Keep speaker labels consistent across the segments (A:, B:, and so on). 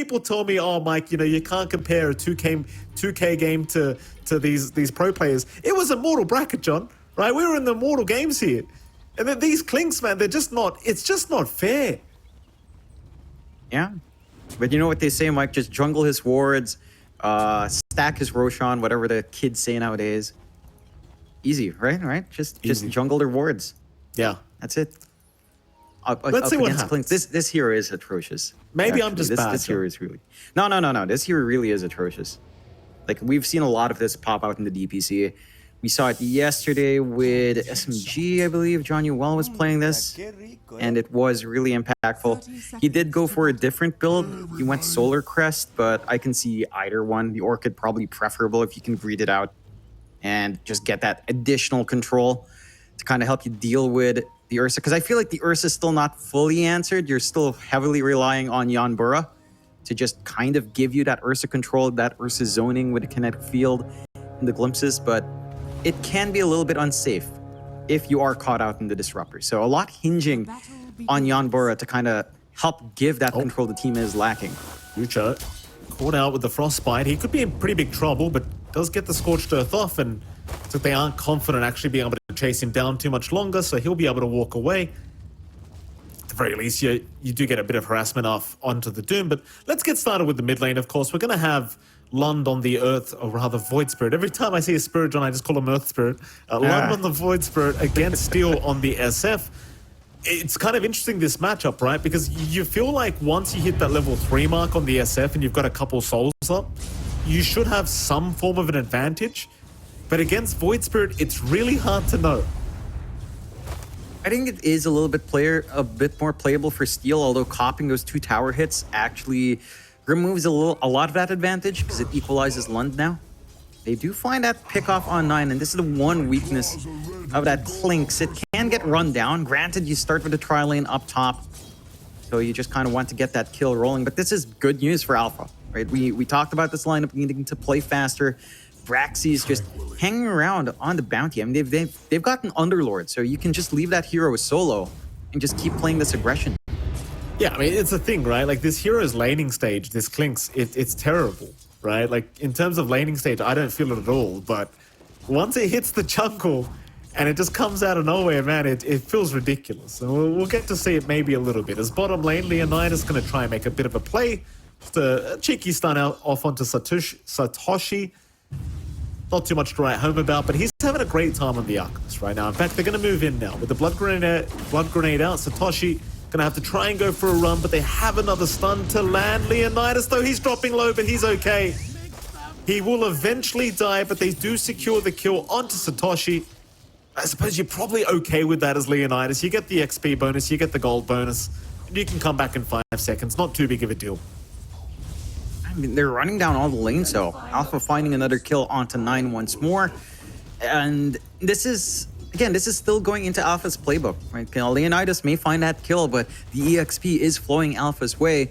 A: people tell me, oh, Mike, you can't compare a 2K game to these pro players. It was a mortal bracket, John, right? We were in the mortal games here. And then these clinks, man, it's just not fair.
B: Yeah. But you know what they say, Mike? Just jungle his wards, stack his Roshan, whatever the kids say nowadays. Easy, right? Just jungle their wards.
A: Yeah.
B: That's it.
A: Let's see what happens.
B: This hero is atrocious.
A: Maybe I'm just bad.
B: This hero is really... No. This hero really is atrocious. Like, we've seen a lot of this pop out in the DPC. We saw it yesterday with SMG, I believe. John Uwell was playing this, and it was really impactful. He did go for a different build. He went Solar Crest, but I can see either one. The Orchid probably preferable if you can breed it out and just get that additional control to kind of help you deal with the Ursa. Because I feel like the Ursa is still not fully answered. You're still heavily relying on Yanbura to just kind of give you that Ursa control, that Ursa zoning with the kinetic field and the glimpses, but it can be a little bit unsafe if you are caught out in the disruptor. So a lot hinging on Yanbura to kind of help give that control the team is lacking.
A: Ucha caught out with the Frostbite. He could be in pretty big trouble, but does get the Scorched Earth off, and so they aren't confident actually being able to chase him down too much longer, so he'll be able to walk away. At the very least, you do get a bit of harassment off onto the Doom, but let's get started with the mid lane, of course. We're going to have Lund on the Earth, or rather Void Spirit. Every time I see a Spirit, John, I just call him Earth Spirit. Lund on the Void Spirit against Steel on the SF. It's kind of interesting, this matchup, right? Because you feel like once you hit that level 3 mark on the SF and you've got a couple souls up, you should have some form of an advantage. But against Void Spirit, it's really hard to know.
B: I think it is a little bit more playable for Steel, although copping those 2 tower hits actually removes a lot of that advantage because it equalizes Lund now. They do find that pick off on 9, and this is the one weakness of that Clinks. It can get run down. Granted, you start with the tri-lane up top, so you just kind of want to get that kill rolling, but this is good news for Alpha, right? We talked about this lineup needing to play faster. Braxy's just hanging around on the bounty. I mean, they've got an Underlord, so you can just leave that hero solo and just keep playing this aggression.
A: Yeah, I mean, it's a thing, right? Like, this hero's laning stage, this Clinks, it's terrible, right? Like, in terms of laning stage, I don't feel it at all, but once it hits the jungle and it just comes out of nowhere, man, it feels ridiculous. And we'll get to see it maybe a little bit. As bottom lane, Leonidas going to try and make a bit of a play. Just a cheeky stun out off onto Satoshi. Not too much to write home about, but he's having a great time on the Arcanist right now. In fact, they're going to move in now. With the blood grenade out, Satoshi gonna have to try and go for a run, but they have another stun to land. Leonidas, though, he's dropping low, but he's okay. He will eventually die, but they do secure the kill onto Satoshi. I suppose you're probably okay with that as Leonidas. You get the XP bonus, you get the gold bonus, and you can come back in 5 seconds. Not too big of a deal.
B: I mean, they're running down all the lanes, so Alpha finding another kill onto 9 once more. And this is still going into Alpha's playbook, right? Leonidas may find that kill, but the EXP is flowing Alpha's way.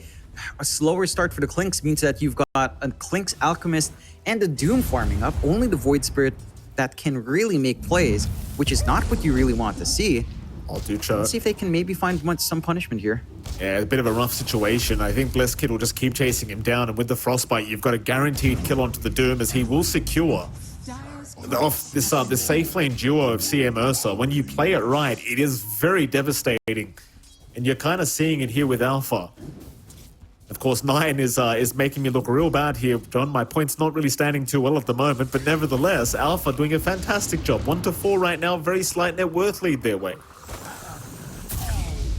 B: A slower start for the Clinks means that you've got a Clinks Alchemist and a Doom farming up. Only the Void Spirit that can really make plays, which is not what you really want to see.
A: I'll do chart.
B: Let's see if they can maybe find some punishment here.
A: Yeah, a bit of a rough situation. I think Blessed Kid will just keep chasing him down, and with the Frostbite, you've got a guaranteed kill onto the Doom, as he will secure off this safe lane duo of CM Ursa. When you play it right, it is very devastating, and you're kind of seeing it here with Alpha. Of course, 9 is making me look real bad here, John. My point's not really standing too well at the moment, but nevertheless, Alpha doing a fantastic job. 1-4 right now, very slight net worth lead their way.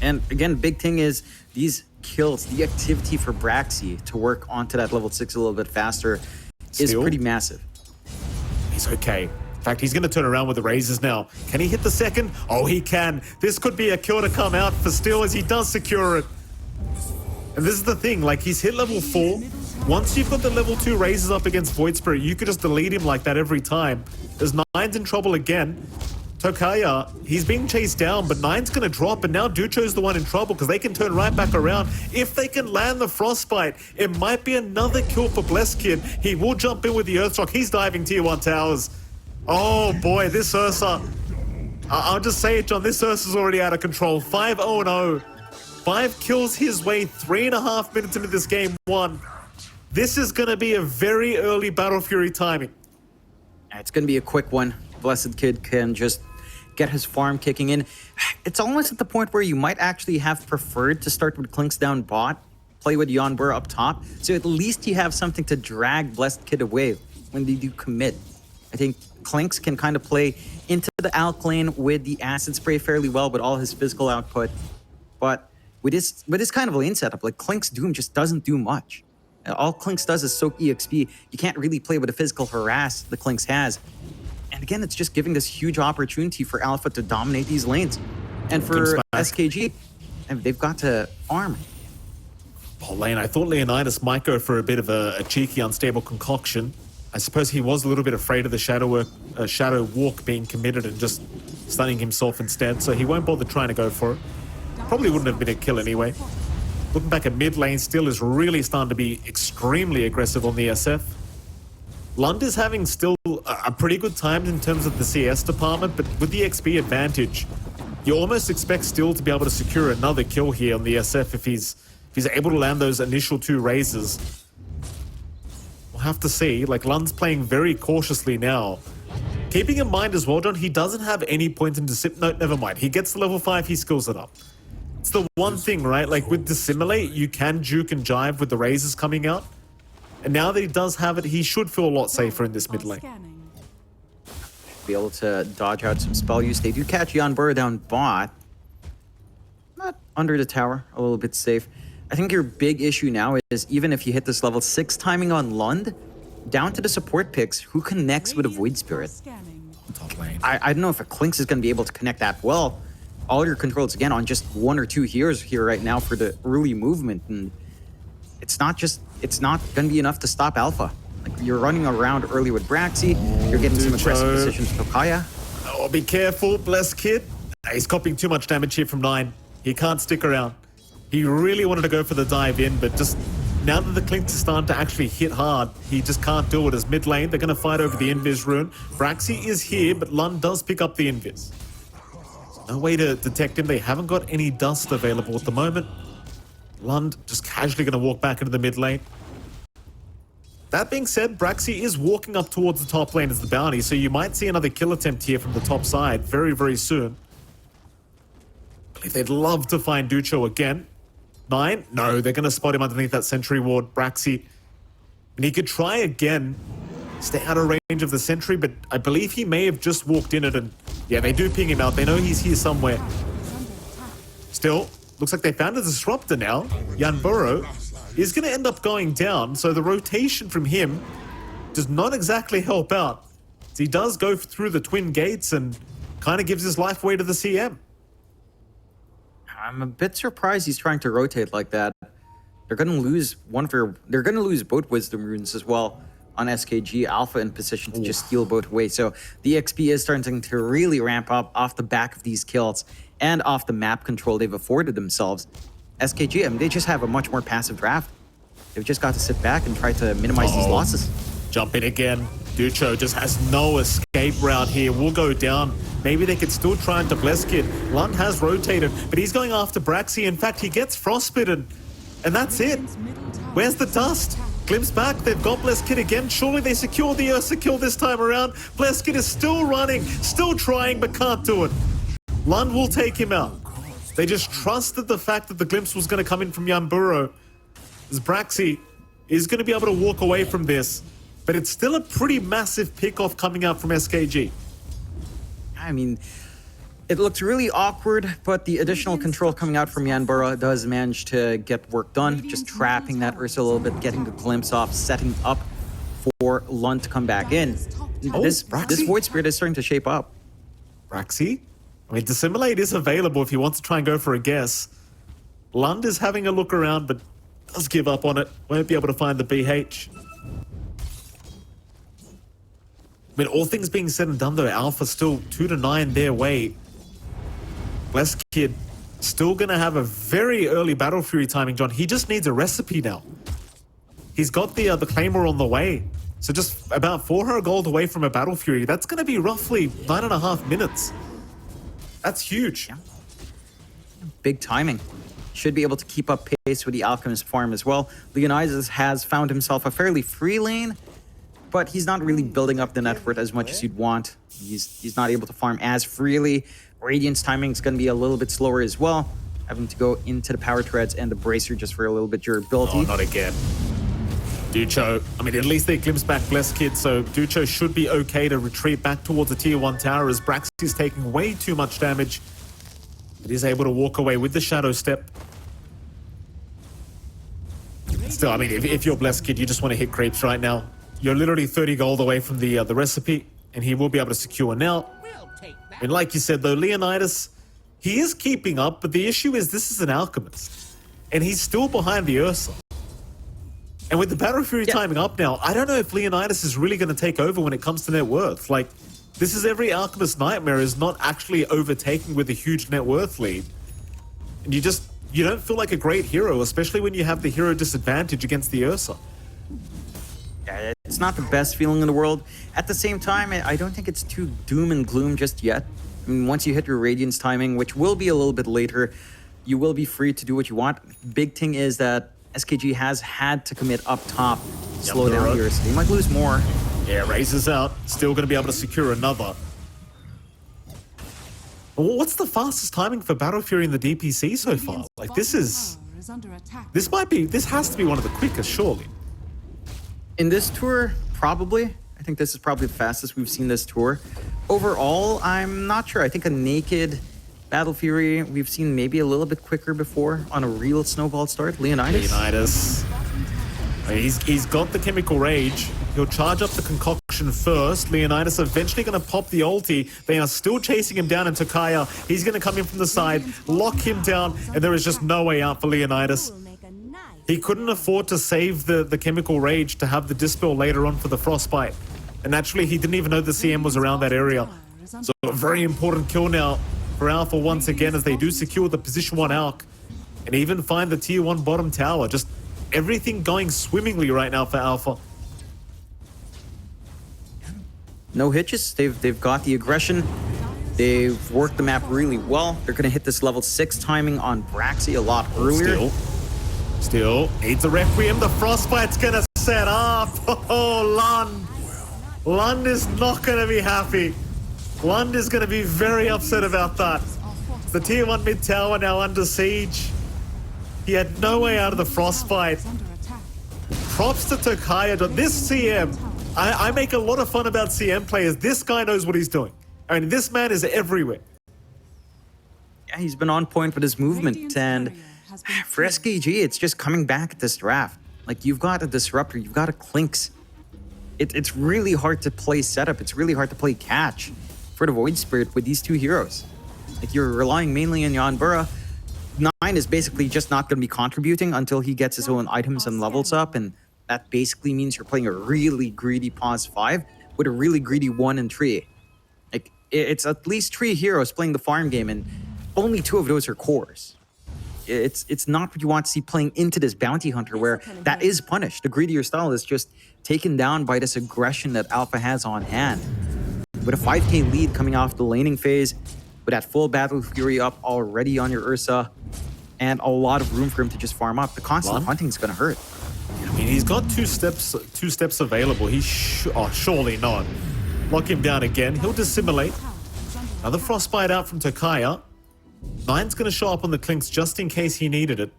B: And again, big thing is these kills, the activity for Braxy to work onto that level 6 a little bit faster is pretty massive.
A: He's okay. In fact, he's going to turn around with the razors now. Can he hit the second? Oh, he can. This could be a kill to come out for Steel as he does secure it. And this is the thing, like, he's hit level 4. Once you've got the level 2 razors up against Void Spirit, you could just delete him like that every time. There's 9's in trouble again. Tokaya, he's being chased down, but 9's going to drop, and now Ducho's the one in trouble because they can turn right back around. If they can land the Frostbite, it might be another kill for Blessed Kid. He will jump in with the Earthshock. He's diving tier 1 towers. Oh boy, this Ursa. I'll just say it, John, this Ursa's already out of control. 5-0-0. 5 kills his way 3.5 minutes into this game 1. This is going to be a very early Battle Fury timing.
B: It's going to be a quick one. Blessed Kid can just get his farm kicking in. It's almost at the point where you might actually have preferred to start with Clinks down bot, play with Yanbur up top, so at least you have something to drag Blessed Kid away when they do commit. I think Clinks can kind of play into the Alk lane with the Acid Spray fairly well with all his physical output. But with this kind of lane setup, like Clink's Doom just doesn't do much. All Clinks does is soak EXP. You can't really play with the physical harass the Clinks has. And again, it's just giving this huge opportunity for Alpha to dominate these lanes. And for SKG, they've got to farm.
A: Oh, lane, I thought Leonidas might go for a bit of a cheeky, unstable concoction. I suppose he was a little bit afraid of the Shadow Walk being committed and just stunning himself instead, so he won't bother trying to go for it. Probably wouldn't have been a kill anyway. Looking back at mid lane, still is really starting to be extremely aggressive on the SF. Lund is having still a pretty good time in terms of the CS department, but with the XP advantage, you almost expect Still to be able to secure another kill here on the SF if he's able to land those initial 2 raises. We'll have to see. Like, Lund's playing very cautiously now. Keeping in mind as well, John, he doesn't have any point in no, never mind. He gets to level 5, he skills it up. It's the one thing, right? Like, with Dissimulate, you can juke and jive with the raises coming out. And now that he does have it, he should feel a lot safer in this mid lane.
B: Be able to dodge out some spell use. They do catch Yanbur down bot. Not under the tower, a little bit safe. I think your big issue now is even if you hit this level 6 timing on Lund, down to the support picks, who connects with a Void Spirit?
A: Top lane.
B: I don't know if a Clinks is going to be able to connect that well. All your controls, again, on just 1 or 2 heroes here right now for the early movement. And it's not going to be enough to stop Alpha. Like, you're running around early with Braxy. You're getting some aggressive positions with Tokaya.
A: Oh, be careful, Blessed Kid. He's copying too much damage here from 9. He can't stick around. He really wanted to go for the dive in, but just now that the Clinks is starting to actually hit hard, he just can't do it. As mid lane, they're going to fight over the Invis rune. Braxy is here, but Lund does pick up the Invis. No way to detect him. They haven't got any dust available at the moment. Lund just casually going to walk back into the mid lane. That being said, Braxy is walking up towards the top lane as the bounty, so you might see another kill attempt here from the top side very, very soon. I believe they'd love to find Ducho again. 9? No, they're going to spot him underneath that sentry ward. Braxy. And he could try again. Stay out of range of the sentry, but I believe he may have just walked in it and... Yeah, they do ping him out. They know he's here somewhere. Still, looks like they found a disruptor now. Yanburo is going to end up going down, so the rotation from him does not exactly help out. He does go through the twin gates and kind of gives his life away to the CM.
B: I'm a bit surprised he's trying to rotate like that. They're going to lose they're going to lose both Wisdom Runes as well on SKG. Alpha in position to just steal both away. So the XP is starting to really ramp up off the back of these kills and off the map control they've afforded themselves. SKG, I mean, they just have a much more passive draft. They've just got to sit back and try to minimize these losses.
A: Jump in again. Ducho just has no escape route here. Will go down. Maybe they could still try and Blessed Kid. Lund has rotated, but he's going after Braxy. In fact, he gets frostbitten. And that's it. Where's the dust? Glimpse back. They've got Blessed Kid again. Surely they secure the Ursa kill this time around. Blessed Kid is still running, still trying, but can't do it. Lund will take him out. They just trusted the fact that the glimpse was going to come in from Yanburo. As Braxy is going to be able to walk away from this. But it's still a pretty massive pick-off coming out from SKG.
B: I mean, it looks really awkward, but the additional control coming out from Yanbura does manage to get work done. Just trapping that Ursa a little bit, getting the glimpse off, setting up for Lund to come back in. This Void Spirit is starting to shape up.
A: Braxy? I mean, Dissimulate is available if you want to try and go for a guess. Lund is having a look around, but does give up on it. Won't be able to find the BH. I mean, all things being said and done, though, Alpha still 2 to 9 their way. Blessed Kid still going to have a very early Battle Fury timing, John. He just needs a recipe now. He's got the Claymore on the way. So just about 400 gold away from a Battle Fury. That's going to be roughly 9.5 minutes. That's huge.
B: Yeah. Big timing. should be able to keep up pace with the Alchemist farm as well. Leonidas has found himself a fairly free lane, but he's not really building up the net worth as much as you'd want. He's not able to farm as freely. Radiant's timing is going to be a little bit slower as well, having to go into the power treads and the bracer just for a little bit durability.
A: Oh, not again. Ducho, I mean, at least they glimpse back Blessed Kid, so Ducho should be okay to retreat back towards the tier 1 tower as Brax is taking way too much damage. But he's able to walk away with the Shadow Step. Still, I mean, if you're Blessed Kid, you just want to hit creeps right now. You're literally 30 gold away from the recipe, and he will be able to secure now. And like you said, though, Leonidas, he is keeping up, but the issue is this is an Alchemist. And he's still behind the Ursa. And with the Battle Fury timing up now, I don't know if Leonidas is really going to take over when it comes to net worth. Like, this is every Alchemist nightmare is not actually overtaking with a huge net worth lead. And you don't feel like a great hero, especially when you have the hero disadvantage against the Ursa.
B: Yeah, it's not the best feeling in the world. At the same time, I don't think it's too doom and gloom just yet. I mean, once you hit your Radiance timing, which will be a little bit later, you will be free to do what you want. Big thing is that SKG has had to commit up top, slow down here, so they might lose more.
A: Yeah, raises out, still going to be able to secure another. What's the fastest timing for Battle Fury in the DPC so far? Like, this has to be one of the quickest, surely.
B: In this tour, probably. I think this is probably the fastest we've seen this tour. Overall, I'm not sure. I think a naked Battle Fury, we've seen maybe a little bit quicker before on a real snowball start. Leonidas.
A: He's got the Chemical Rage. He'll charge up the concoction first. Leonidas eventually going to pop the ulti. They are still chasing him down in Takaya. He's going to come in from the side, lock him down, and there is just no way out for Leonidas. He couldn't afford to save the Chemical Rage to have the Dispel later on for the Frostbite. And naturally, he didn't even know the CM was around that area. So a very important kill now for Alpha once again as they do secure the position 1 Alc and even find the tier 1 bottom tower. Just everything going swimmingly right now for Alpha.
B: No hitches. They've got the aggression. They've worked the map really well. They're going to hit this level 6 timing on Braxy a lot earlier.
A: Still needs a Requiem. The Frostbite's going to set up. Oh, Lund. Lund is not going to be happy. Lund is going to be very upset about that. The tier 1 mid tower now under siege. He had no way out of the Frostbite. Props to Tokaya. This CM, I make a lot of fun about CM players. This guy knows what he's doing. I mean, this man is everywhere.
B: Yeah, he's been on point with his movement. And for SKG, it's just coming back at this draft. Like, you've got a Disruptor, you've got a Clinks. It's really hard to play setup. It's really hard to play catch for the Void Spirit with these two heroes. Like, you're relying mainly on Yanbura. 9 is basically just not going to be contributing until he gets his own items and levels up, and that basically means you're playing a really greedy pause 5 with a really greedy 1 and 3. Like, it's at least 3 heroes playing the farm game, and only 2 of those are cores. It's not what you want to see playing into this bounty hunter where that is punished. The greedier style is just taken down by this aggression that Alpha has on hand. With a 5k lead coming off the laning phase, with that full Battle Fury up already on your Ursa, and a lot of room for him to just farm up, the constant hunting is going to hurt.
A: I mean, he's got two steps available. Surely not. Lock him down again. He'll dissimulate. Another Frostbite out from Takaya. 9's going to show up on the Clinks just in case he needed it.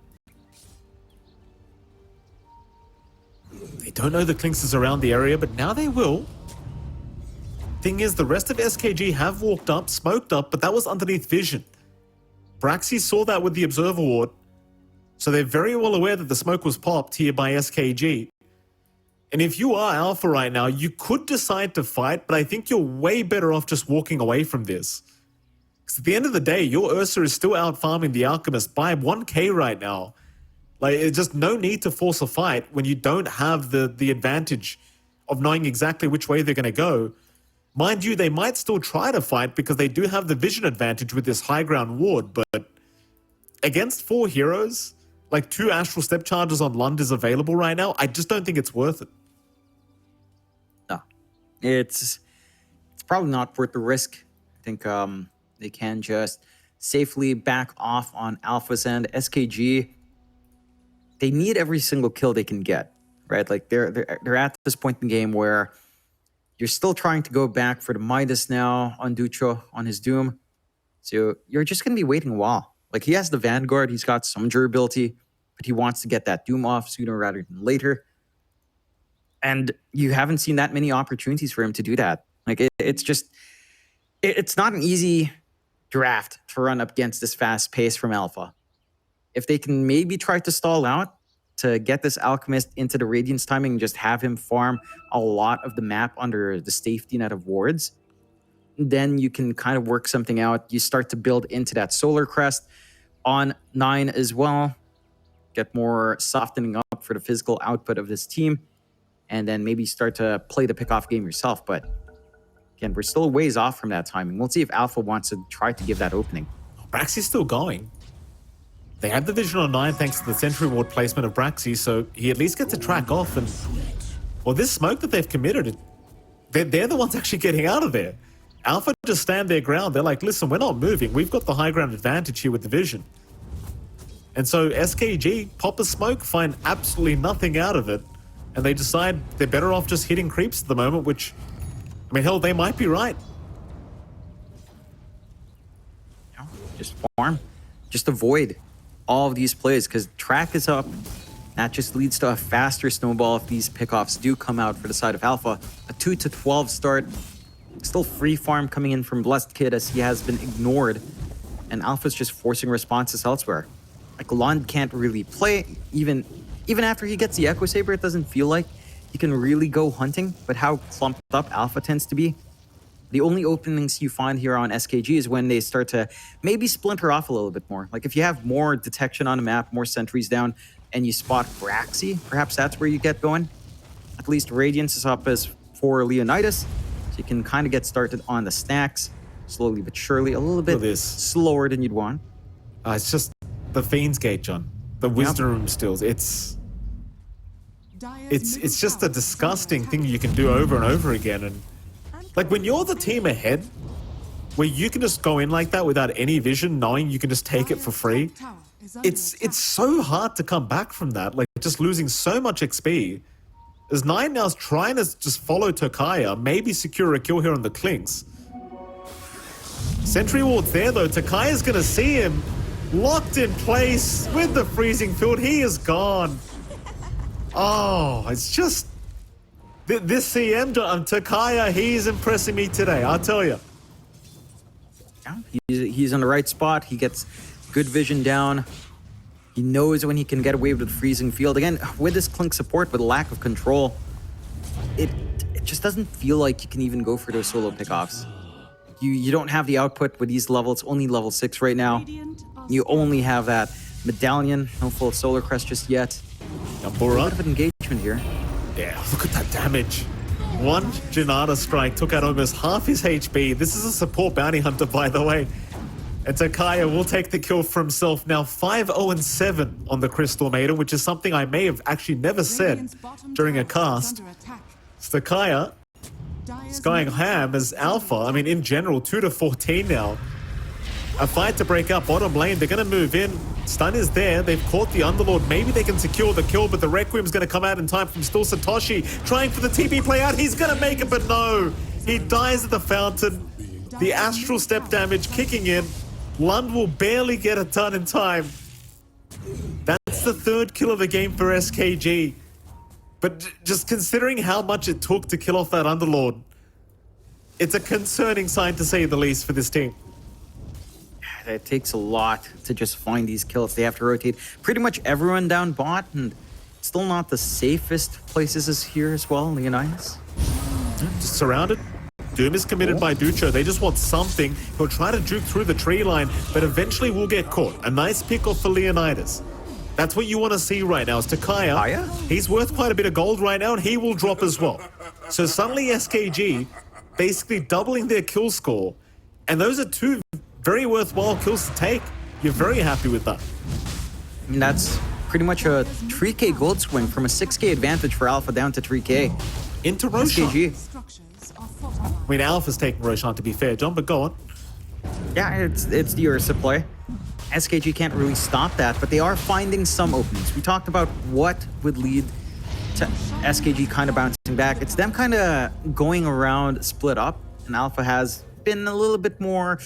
A: They don't know the Clinks is around the area, but now they will. Thing is, the rest of SKG have walked up, smoked up, but that was underneath vision. Braxy saw that with the Observer Ward, so they're very well aware that the smoke was popped here by SKG. And if you are Alpha right now, you could decide to fight, but I think you're way better off just walking away from this. Because at the end of the day, your Ursa is still out farming the Alchemist by 1k right now. Like, it's just no need to force a fight when you don't have the advantage of knowing exactly which way they're going to go. Mind you, they might still try to fight because they do have the vision advantage with this high ground ward, but against 4 heroes, like 2 Astral Step Charges on Lund is available right now, I just don't think it's worth it.
B: No. It's probably not worth the risk. I think they can just safely back off on Alpha's end. SKG, they need every single kill they can get, right? Like they're at this point in the game where you're still trying to go back for the Midas now on Ducho, on his Doom. So you're just going to be waiting a while. Like he has the Vanguard, he's got some durability, but he wants to get that Doom off sooner rather than later. And you haven't seen that many opportunities for him to do that. Like it's not an easy draft to run up against this fast pace from Alpha. If they can maybe try to stall out to get this Alchemist into the Radiance timing and just have him farm a lot of the map under the safety net of wards, then you can kind of work something out. You start to build into that Solar Crest on 9 as well. Get more softening up for the physical output of this team. And then maybe start to play the pick-off game yourself. But again, we're still a ways off from that timing. We'll see if Alpha wants to try to give that opening.
A: Braxy's still going. They had the vision on 9 thanks to the Sentry Ward placement of Braxy, so he at least gets a track off. And well, this smoke that they've committed, they're the ones actually getting out of there. Alpha just stand their ground. They're like, listen, we're not moving. We've got the high ground advantage here with the vision. And so SKG pop a smoke, find absolutely nothing out of it. And they decide they're better off just hitting creeps at the moment, which, I mean, hell, they might be right.
B: Just farm. Just avoid all of these plays because track is up. That just leads to a faster snowball if these pickoffs do come out for the side of Alpha. A 2-12 start. Still free farm coming in from Blessed Kid as he has been ignored. And Alpha's just forcing responses elsewhere. Like Lund can't really play. Even after he gets the Echo Saber, it doesn't feel like he can really go hunting. But how clumped up Alpha tends to be. The only openings you find here on SKG is when they start to maybe splinter off a little bit more. Like if you have more detection on the map, more sentries down, and you spot Braxy, perhaps that's where you get going. At least Radiance is up as for Leonidas. So you can kind of get started on the stacks, slowly but surely, a little bit slower than you'd want.
A: It's just the Fiend's Gate, John. The Wisdom Room stills. It's just a disgusting thing you can do over and over again. And like when you're the team ahead, where you can just go in like that without any vision, knowing you can just take it for free, it's so hard to come back from that. Like just losing so much XP. As 9 now's trying to just follow Tokaya, maybe secure a kill here on the Clinks. Sentry Ward's there though. Takaya's gonna see him locked in place with the freezing field. He is gone. Oh, it's just this CM Takaya, he's impressing me today, I'll tell you.
B: Yeah, he's on the right spot. He gets good vision down. He knows when he can get away with freezing field. Again, with this Clink support, with lack of control, it just doesn't feel like you can even go for those solo pickoffs. You don't have the output with these levels. Only level 6 right now. You only have that medallion. No full Solar Crest just yet. A bit of an engagement here.
A: Yeah, look at that damage. One Janata strike took out almost half his HP. This is a support bounty hunter, by the way. And Takaya will take the kill for himself. Now 5-0-7 on the Crystal Maiden, which is something I may have actually never said during a cast. Takaya is going ham as Alpha. I mean, in general, 2-14 now. A fight to break up bottom lane. They're going to move in. Stun is there. They've caught the Underlord. Maybe they can secure the kill, but the Requiem's going to come out in time from still Satoshi. Trying for the TP play out. He's going to make it, but no. He dies at the fountain. The Astral Step damage kicking in. Lund will barely get it done in time. That's the 3rd kill of the game for SKG. But just considering how much it took to kill off that Underlord, it's a concerning sign to say the least for this team.
B: It takes a lot to just find these kills. They have to rotate pretty much everyone down bot, and still not the safest places is here as well, Leonidas.
A: Just surrounded. Doom is committed by Ducho. They just want something. He'll try to juke through the tree line, but eventually will get caught. A nice pick off for Leonidas. That's what you want to see right now. Is Takaya. He's worth quite a bit of gold right now, and he will drop as well. So suddenly SKG basically doubling their kill score, and those are 2 very worthwhile kills to take. You're very happy with that.
B: And that's pretty much a 3k gold swing from a 6k advantage for Alpha down to 3k.
A: Into Roshan.
B: SKG.
A: I mean, Alpha's taking Roshan to be fair, John, but go on.
B: Yeah, it's the Ursa play. SKG can't really stop that, but they are finding some openings. We talked about what would lead to SKG kind of bouncing back. It's them kind of going around split up, and Alpha has been a little bit more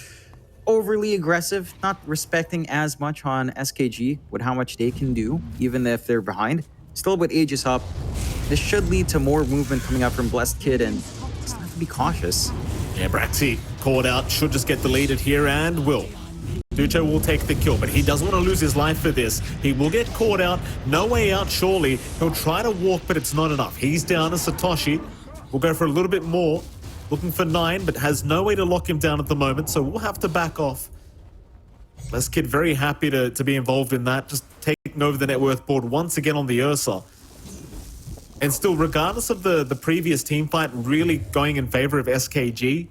B: overly aggressive, not respecting as much on SKG with how much they can do, even if they're behind. Still with Aegis up, this should lead to more movement coming out from Blessed Kid, and just have to be cautious.
A: Yeah, Braxy caught out, should just get deleted here and will. Ducho will take the kill, but he doesn't want to lose his life for this. He will get caught out. No way out, surely. He'll try to walk, but it's not enough. He's down to Satoshi. We'll go for a little bit more. Looking for 9, but has no way to lock him down at the moment, so we'll have to back off. Blessed Kid very happy to be involved in that, just taking over the net worth board once again on the Ursa. And still, regardless of the previous team fight really going in favor of SKG,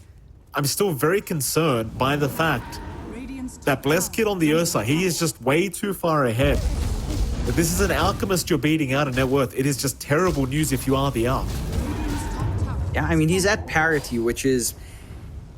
A: I'm still very concerned by the fact that Blessed Kid on the Ursa, he is just way too far ahead. If this is an Alchemist you're beating out in net worth, it is just terrible news if you are the Alch.
B: Yeah, I mean, he's at parity, which is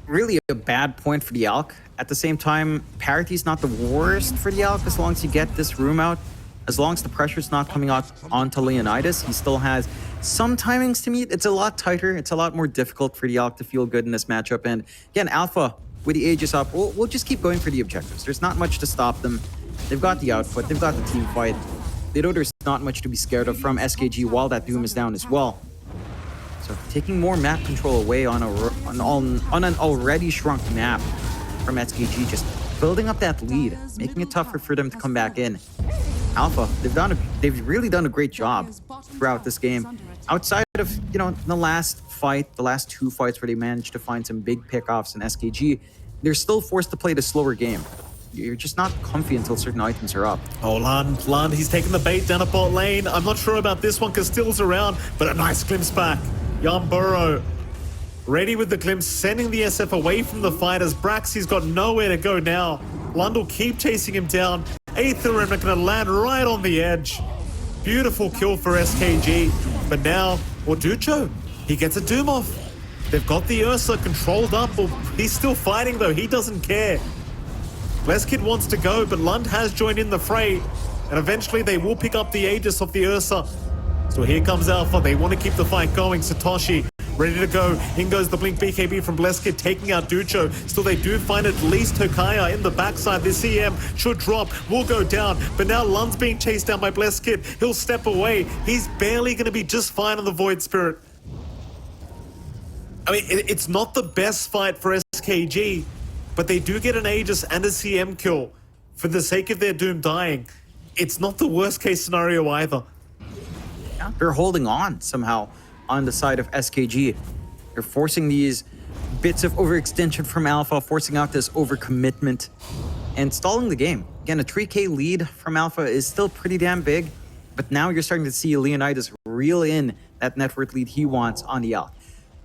B: really a bad point for the Alch. At the same time, parity is not the worst for the Alch as long as you get this room out. As long as the pressure's not coming out onto Leonidas, he still has some timings to meet. It's a lot tighter. It's a lot more difficult for the Alch to feel good in this matchup. And again, Alpha, with the Aegis up, we'll just keep going for the objectives. There's not much to stop them. They've got the output. They've got the team fight. They know there's not much to be scared of from SKG while that Doom is down as well. So taking more map control away on an already shrunk map from SKG, just building up that lead, making it tougher for them to come back in. Alpha, they've really done a great job throughout this game. Outside of, the last fight, the last 2 fights where they managed to find some big pickoffs in SKG, they're still forced to play the slower game. You're just not comfy until certain items are up.
A: Oh, Lund, he's taking the bait down a bot lane. I'm not sure about this one because Still's around, but a nice glimpse back. Yamburo ready with the glimpse, sending the SF away from the fight as Braxy's got nowhere to go now. Lund will keep chasing him down. Aether are going to land right on the edge. Beautiful kill for SKG. But now, Ducho, he gets a Doom off. They've got the Ursa controlled up. He's still fighting though, he doesn't care. Blessed Kid wants to go, but Lund has joined in the fray. And eventually they will pick up the Aegis of the Ursa. So here comes Alpha, they want to keep the fight going. Satoshi ready to go. In goes the Blink BKB from Blessed Kid, taking out Ducho. Still, they do find at least Tokaya in the backside. This EM should drop, will go down. But now Lund's being chased down by Blessed Kid. He'll step away. He's barely going to be just fine on the Void Spirit. I mean, it's not the best fight for SKG, but they do get an Aegis and a CM kill. For the sake of their Doom dying, it's not the worst case scenario either.
B: Yeah, they're holding on somehow on the side of SKG. They're forcing these bits of overextension from Alpha, forcing out this overcommitment, and stalling the game. Again, a 3K lead from Alpha is still pretty damn big, but now you're starting to see Leonidas reel in that net worth lead he wants on the Alpha.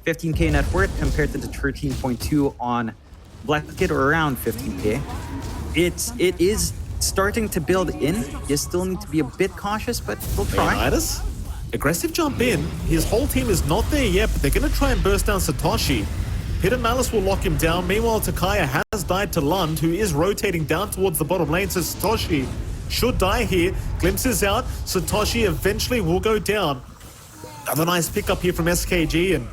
B: 15K net worth compared to the 13.2 on Black Kid, or around 15K. It is starting to build in. You still need to be a bit cautious, but we'll try.
A: Leonidas? Aggressive jump in. His whole team is not there yet, but they're going to try and burst down Satoshi. Pit and Malice will lock him down. Meanwhile, Takaya has died to Lund, who is rotating down towards the bottom lane, so Satoshi should die here. Glimpses out. Satoshi eventually will go down. Another nice pickup here from SKG, and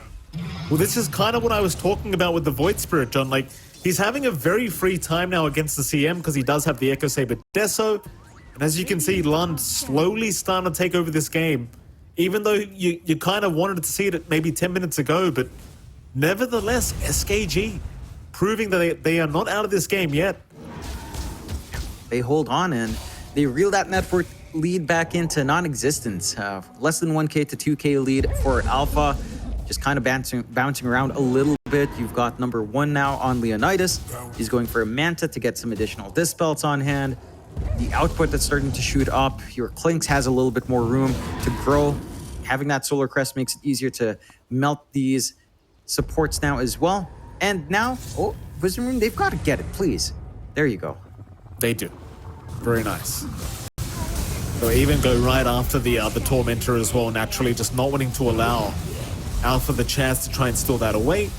A: well, this is kind of what I was talking about with the Void Spirit, John. Like, he's having a very free time now against the CM because he does have the Echo Saber Deso. And as you can see, Lund slowly starting to take over this game. Even though you kind of wanted to see it maybe 10 minutes ago, but nevertheless, SKG proving that they are not out of this game yet.
B: They hold on and they reel that network lead back into non-existence. Less than 1K to 2K lead for Alpha. Just kind of bouncing around a little bit. You've got number 1 now on Leonidas. He's going for a Manta to get some additional Dispels on hand. The output that's starting to shoot up. Your Clinks has a little bit more room to grow. Having that Solar Crest makes it easier to melt these supports now as well. And now, Wisdom Rune, they've got to get it, please. There you go.
A: They do. Very nice. They'll even go right after the Tormentor as well, naturally, just not wanting to allow Alpha the chance to try and steal that away.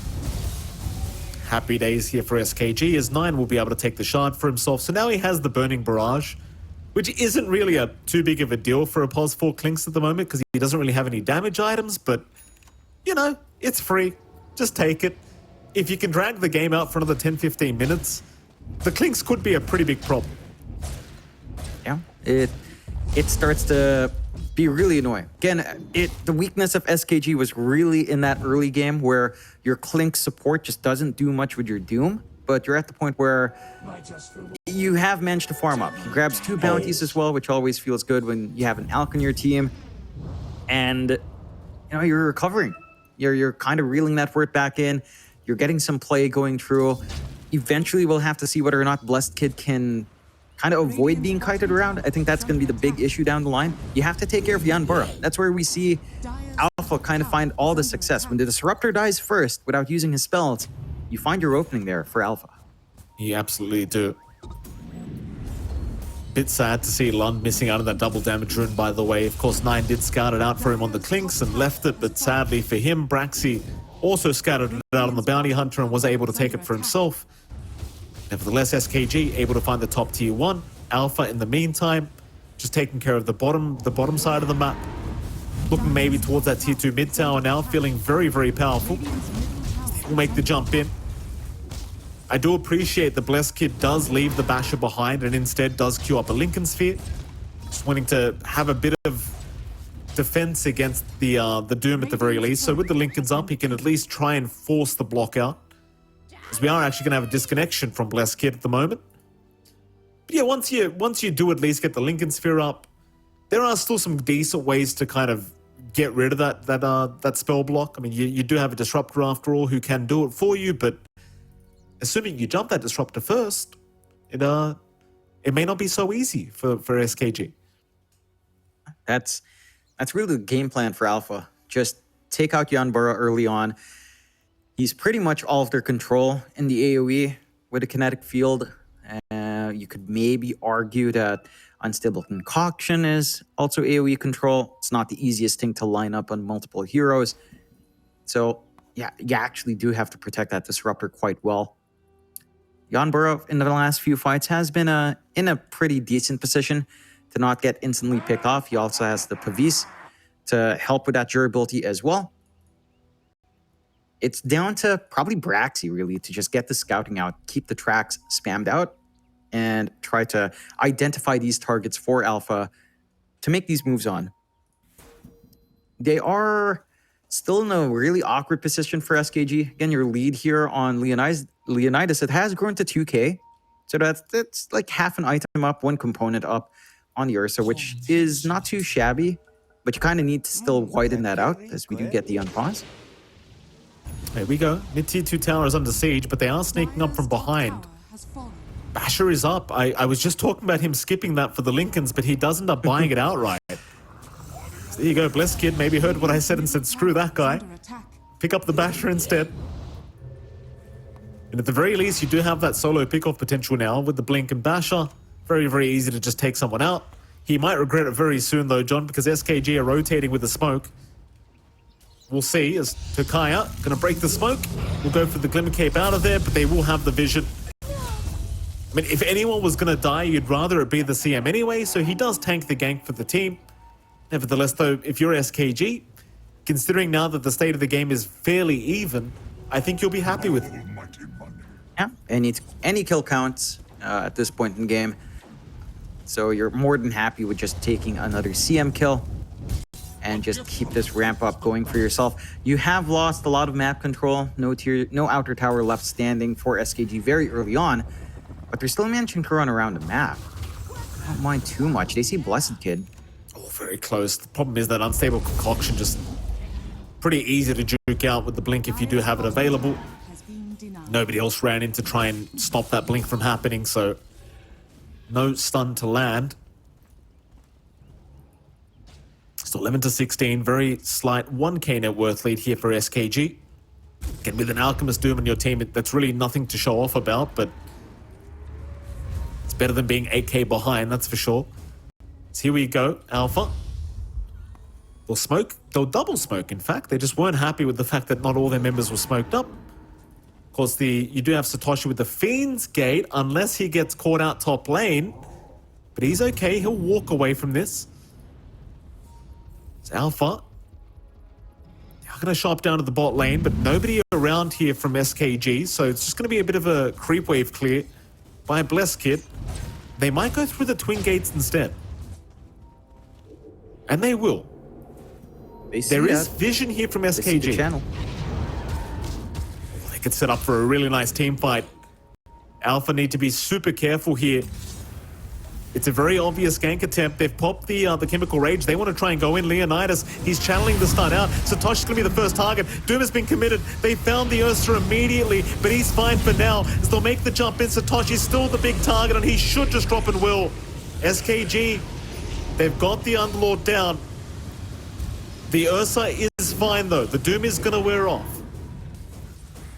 A: happy days here for SKG, as 9 will be able to take the shard for himself. So now he has the Burning Barrage, which isn't really too big of a deal for a POS 4 Clinks at the moment because he doesn't really have any damage items, but, you know, it's free. Just take it. If you can drag the game out for another 10-15 minutes, the Clinks could be a pretty big problem.
B: Yeah, it starts to be really annoying. Again, the weakness of SKG was really in that early game where your Clink support just doesn't do much with your Doom, but you're at the point where you have managed to farm up. He grabs 2 bounties as well, which always feels good when you have an Alk on your team, and you know you're recovering. You're kind of reeling that word back in. You're getting some play going through. Eventually, we'll have to see whether or not Blessed Kid can kind of avoid being kited around. I think that's going to be the big issue down the line. You have to take care of Jan Burrow. That's where we see Alpha kind of find all the success. When the Disruptor dies first without using his spells, you find your opening there for Alpha.
A: You absolutely do. Bit sad to see Lund missing out on that double damage rune, by the way. Of course, 9 did scout it out for him on the Clinks and left it, but sadly for him, Braxy also scattered it out on the Bounty Hunter and was able to take it for himself. Nevertheless, SKG able to find the top tier 1. Alpha, in the meantime, just taking care of the bottom side of the map. Looking maybe towards that tier 2 mid tower now, feeling very, very powerful. Will make the jump in. I do appreciate the Blessed Kid does leave the Basher behind and instead does queue up a Lincoln Sphere. Just wanting to have a bit of defense against the Doom at the very least. So with the Lincolns up, he can at least try and force the block out. Because we are actually going to have a disconnection from Blessed Kid at the moment. But yeah, once you do at least get the Lincoln Sphere up, there are still some decent ways to kind of get rid of that spell block. I mean, you do have a Disruptor after all who can do it for you, but assuming you jump that Disruptor first, it may not be so easy for SKG.
B: That's really the game plan for Alpha. Just take out Jan Burrow early on. He's pretty much all of their control in the AoE with a kinetic field. You could maybe argue that Unstable Concoction is also AoE control. It's not the easiest thing to line up on multiple heroes. So yeah, you actually do have to protect that Disruptor quite well. Jan Burrow in the last few fights has been in a pretty decent position to not get instantly picked off. He also has the Pavis to help with that durability as well. It's down to probably Braxy, really, to just get the scouting out, keep the tracks spammed out, and try to identify these targets for Alpha to make these moves on. They are still in a really awkward position for SKG. Again, your lead here on Leonidas, it has grown to 2k. So that's like half an item up, 1 component up on the Ursa, which is not too shabby, but you kind of need to still widen that out as we do get the unpause.
A: There we go. Mid tier 2 tower is under siege, but they are sneaking up from behind. Basher is up. I was just talking about him skipping that for the Lincolns, but he does end up buying it outright. So there you go, Blessed Kid. Maybe heard what I said and said, screw that guy. Pick up the Basher instead. And at the very least, you do have that solo pickoff potential now with the Blink and Basher. Very, very easy to just take someone out. He might regret it very soon, though, John, because SKG are rotating with the smoke. We'll see as Takaya going to break the smoke. We'll go for the Glimmer Cape out of there, but they will have the vision. I mean, if anyone was going to die, you'd rather it be the CM anyway, so he does tank the gank for the team. Nevertheless, though, if you're SKG, considering now that the state of the game is fairly even, I think you'll be happy with it.
B: Yeah, any kill counts at this point in the game. So you're more than happy with just taking another CM kill and just keep this ramp up going for yourself. You have lost a lot of map control. No outer tower left standing for SKG very early on, but they're still managing to run around the map. I don't mind too much. They see Blessed Kid.
A: Oh, very close. The problem is that Unstable Concoction just pretty easy to juke out with the Blink if you do have it available. Nobody else ran in to try and stop that Blink from happening, so no stun to land. Still 11 to 16, very slight 1k net worth lead here for SKG. Again, with an Alchemist Doom in your team, that's really nothing to show off about, but it's better than being 8k behind, that's for sure. So here we go, Alpha. They'll smoke, they'll double smoke, in fact. They just weren't happy with the fact that not all their members were smoked up. course, you do have Satoshi with the Fiend's Gate, unless he gets caught out top lane. But he's okay. He'll walk away from this. It's Alpha. They're going to sharp down to the bot lane, but nobody around here from SKG, so it's just going to be a bit of a creep wave clear by Blesskid. They might go through the Twin Gates instead. And they will. There is vision here from SKG.
B: They see the channel.
A: They could set up for a really nice team fight. Alpha need to be super careful here. It's a very obvious gank attempt. They've popped the Chemical Rage. They want to try and go in. Leonidas, he's channeling the stun out. Satoshi's going to be the first target. Doom has been committed. They found the Ursa immediately, but he's fine for now as they'll make the jump in. Satoshi's still the big target, and he should just drop and will. SKG, they've got the Underlord down. The Ursa is fine, though. The Doom is going to wear off.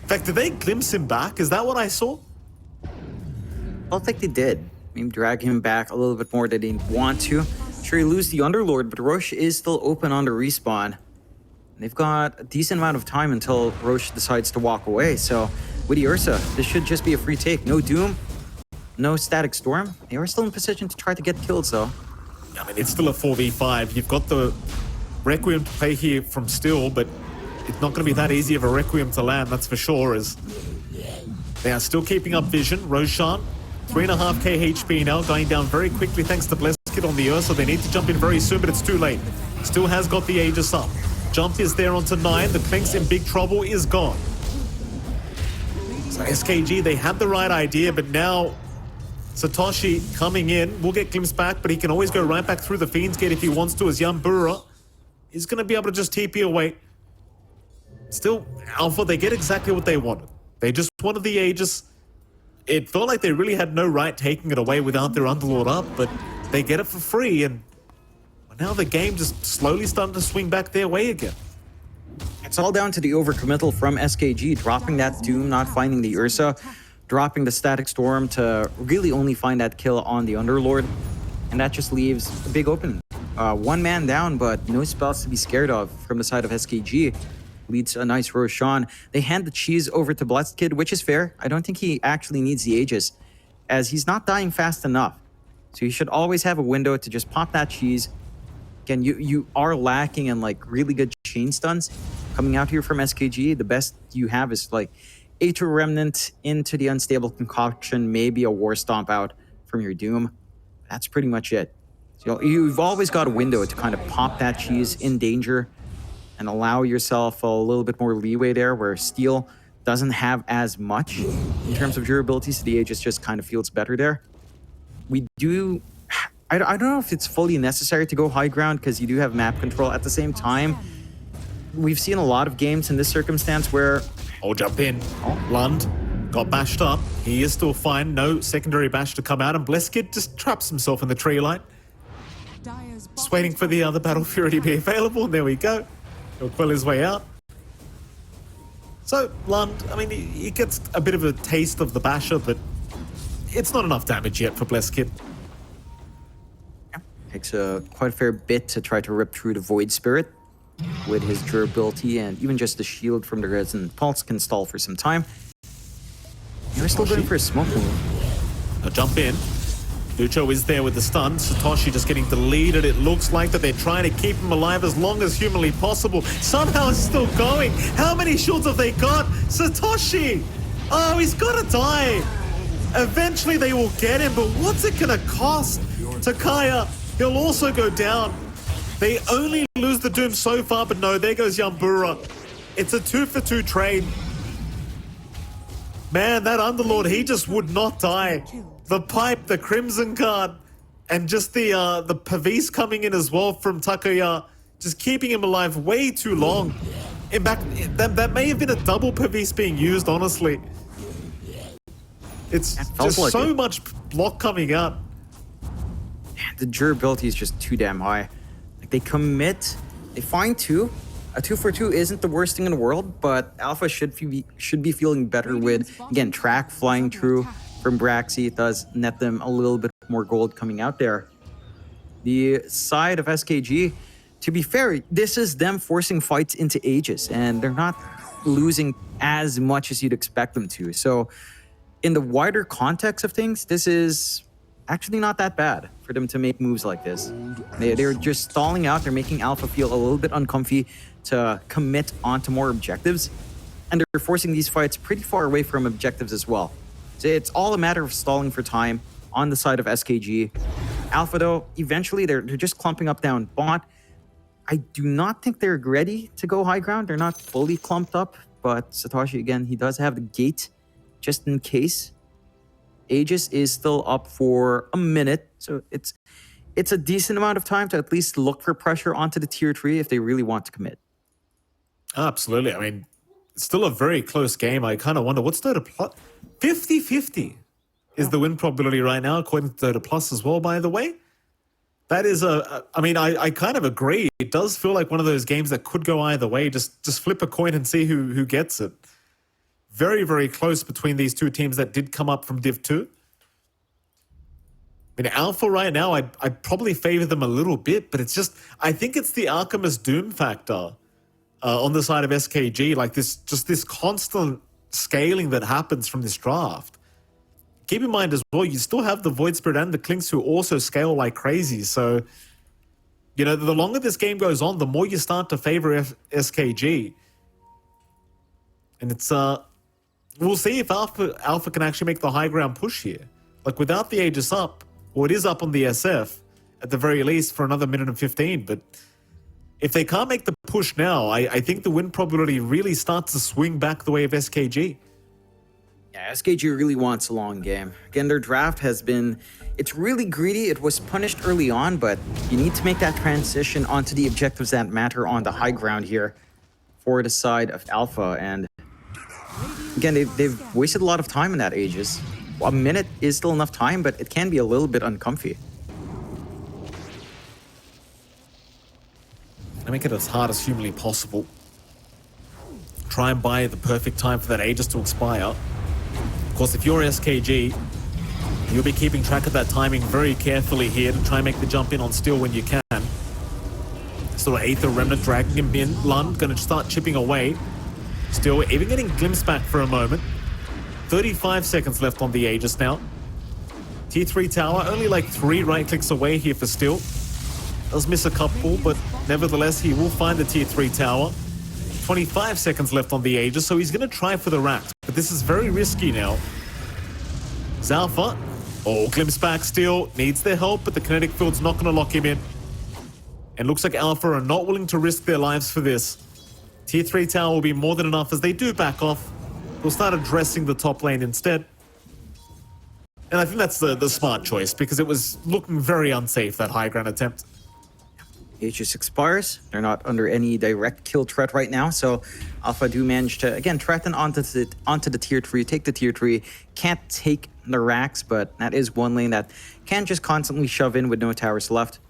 A: In fact, did they glimpse him back? Is that what I saw?
B: I don't think they did. Maybe drag him back a little bit more. They didn't want to. Sure, you lose the Underlord, but Roche is still open on the respawn. They've got a decent amount of time until Roche decides to walk away. So with the Ursa, this should just be a free take. No Doom, no Static Storm. They are still in position to try to get kills, though.
A: I mean, it's still a 4v5. You've got the Requiem to play here from Still, but it's not going to be that easy of a Requiem to land, that's for sure, as they are still keeping up vision. Roshan, 3.5k HP now, going down very quickly thanks to Blesskid on the Ursa. They need to jump in very soon, but it's too late. Still has got the Aegis up. Jump is there onto 9. The Klink's in big trouble, is gone. So SKG, they had the right idea, but now Satoshi coming in. We'll get glimpsed back, but he can always go right back through the Fiend's Gate if he wants to, as Yambura is going to be able to just TP away. Still, Alpha, they get exactly what they wanted. They just wanted the Aegis. It felt like they really had no right taking it away without their Underlord up, but they get it for free, and now the game just slowly starting to swing back their way again.
B: It's all down to the overcommittal from SKG, dropping that Doom, not finding the Ursa, dropping the Static Storm to really only find that kill on the Underlord, and that just leaves a big opening. One man down, but no spells to be scared of from the side of SKG. Leads a nice Roshan. They hand the cheese over to Blesskid, which is fair. I don't think he actually needs the Aegis, as he's not dying fast enough. So you should always have a window to just pop that cheese. Again, you are lacking in like really good chain stuns coming out here from SKG. The best you have is like Aether Remnant into the Unstable Concoction, maybe a War Stomp out from your Doom. That's pretty much it. So you've always got a window to kind of pop that cheese in danger and allow yourself a little bit more leeway there, where Steel doesn't have as much in terms of durability, so the Aegis just kind of feels better there. We do... I don't know if it's fully necessary to go high ground, because you do have map control. At the same time, we've seen a lot of games in this circumstance where...
A: Oh, jump in. Lund got bashed up. He is still fine. No secondary bash to come out, and Blesskid just traps himself in the tree line. Just waiting for the other Battle Fury to be available, and there we go. He'll quill his way out. So, Lund, I mean, he gets a bit of a taste of the basher, but it's not enough damage yet for Blesskid.
B: Takes quite a fair bit to try to rip through the Void Spirit with his durability, and even just the shield from the Resonant Pulse can stall for some time. You're still going for a smoke move.
A: Now jump in. Lucho is there with the stun. Satoshi just getting deleted. It looks like that they're trying to keep him alive as long as humanly possible. Somehow it's still going. How many shields have they got? Satoshi! Oh, he's got to die. Eventually they will get him, but what's it going to cost? Takaya, he'll also go down. They only lose the Doom so far, but no, there goes Yambura. It's a 2-for-2 trade. Man, that Underlord, he just would not die. The pipe, the Crimson card, and just the Pavis coming in as well from Takaya, just keeping him alive way too long. In fact, that may have been a double Pavis being used, honestly. It's just like so much block coming out.
B: The durability is just too damn high. Like, they commit, they find two. A 2-for-2 isn't the worst thing in the world, but Alpha should be feeling better with, again, track flying through from Braxy. It does net them a little bit more gold coming out there. The side of SKG, to be fair, this is them forcing fights into Aegis, and they're not losing as much as you'd expect them to. So in the wider context of things, this is actually not that bad for them to make moves like this. They're just stalling out. They're making Alpha feel a little bit uncomfy to commit onto more objectives. And they're forcing these fights pretty far away from objectives as well. So it's all a matter of stalling for time on the side of SKG. Alpha, though, eventually they're just clumping up down bot. I do not think they're ready to go high ground. They're not fully clumped up, but Satoshi, again, he does have the gate just in case. Aegis is still up for a minute, so it's a decent amount of time to at least look for pressure onto the tier 3 if they really want to commit.
A: Absolutely. I mean, it's still a very close game. I kind of wonder, what's Dota Plus? 50-50 is the win probability right now, according to Dota Plus as well, by the way. That is I mean, I kind of agree. It does feel like one of those games that could go either way. Just flip a coin and see who gets it. Very, very close between these two teams that did come up from Div 2. I mean, Alpha right now, I'd probably favor them a little bit, but it's just, I think it's the Alchemist Doom factor on the side of SKG. Like this constant scaling that happens from this draft. Keep in mind as well, you still have the Void Spirit and the Clinks who also scale like crazy. So, you know, the longer this game goes on, the more you start to favor SKG. And it's, we'll see if Alpha can actually make the high ground push here. Like without the Aegis up, or it is up on the SF, at the very least for another minute and 15. But if they can't make the push now, I think the win probability really starts to swing back the way of SKG.
B: Yeah, SKG really wants a long game. Again, their draft has been, it's really greedy. It was punished early on, but you need to make that transition onto the objectives that matter on the high ground here for the side of Alpha. And again, they've wasted a lot of time in that Aegis. A minute is still enough time, but it can be a little bit uncomfy.
A: I make it as hard as humanly possible. Try and buy the perfect time for that Aegis to expire. Of course, if you're SKG, you'll be keeping track of that timing very carefully here to try and make the jump in on Steel when you can. Still Aether Remnant dragging him in. Lund gonna start chipping away. Still even getting glimpsed back for a moment. 35 seconds left on the Aegis now. Tier 3 tower, only like 3 right clicks away here for Steel. Does miss a couple, but nevertheless, he will find the Tier 3 tower. 25 seconds left on the Aegis, so he's going to try for the racks. But this is very risky now. Zalfa, glimpse back Steel, needs their help, but the kinetic field's not going to lock him in. And looks like Alpha are not willing to risk their lives for this. Tier 3 tower will be more than enough as they do back off. They'll start addressing the top lane instead. And I think that's the smart choice, because it was looking very unsafe, that high ground attempt.
B: Aegis expires. They're not under any direct kill threat right now, so Alpha do manage to, again, threaten onto the tier 3, take the tier 3. Can't take the racks, but that is one lane that can just constantly shove in with no towers left.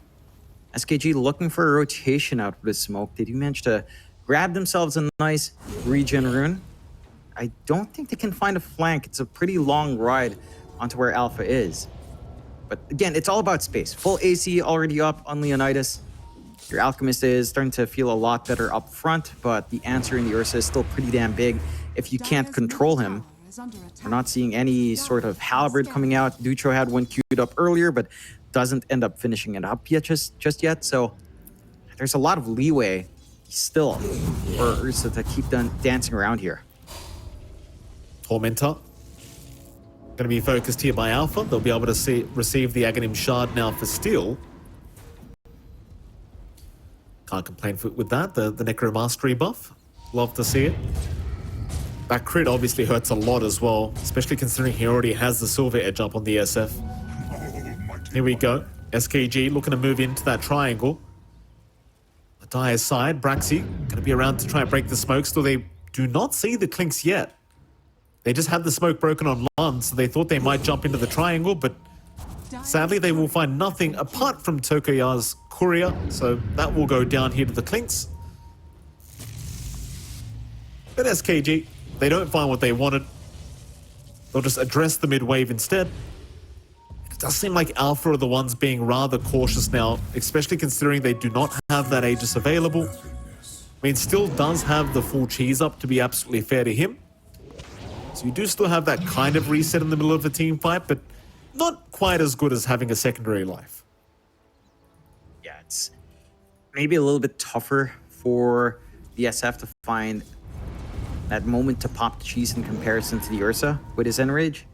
B: SKG looking for a rotation out with the smoke. They do manage to grab themselves a nice regen rune. I don't think they can find a flank. It's a pretty long ride onto where Alpha is. But again, it's all about space. Full AC already up on Leonidas. Your Alchemist is starting to feel a lot better up front, but the answer in the Ursa is still pretty damn big if you can't control him. We're not seeing any sort of halberd coming out. Ducho had one queued up earlier, but doesn't end up finishing it up yet just yet. So there's a lot of leeway still for Ursa to keep dancing around here.
A: Tormentor going to be focused here by Alpha. They'll be able to receive the Aghanim Shard now for Steel. Can't complain with that. The Necromastery buff. Love to see it. That crit obviously hurts a lot as well, especially considering he already has the Silver Edge up on the SF. Here we go. SKG looking to move into that triangle. The Dire's side, Braxy going to be around to try and break the smoke. Still, they do not see the Clinks yet. They just had the smoke broken on Lund, so they thought they might jump into the triangle, but sadly they will find nothing apart from Tokoya's Courier, so that will go down here to the Clinks. But SKG, they don't find what they wanted. They'll just address the mid-wave instead. It does seem like Alpha are the ones being rather cautious now, especially considering they do not have that Aegis available. I mean, still does have the full cheese up to be absolutely fair to him. So you do still have that kind of reset in the middle of a team fight, but not quite as good as having a secondary life.
B: Yeah, it's maybe a little bit tougher for the SF to find that moment to pop the cheese in comparison to the Ursa with his Enrage.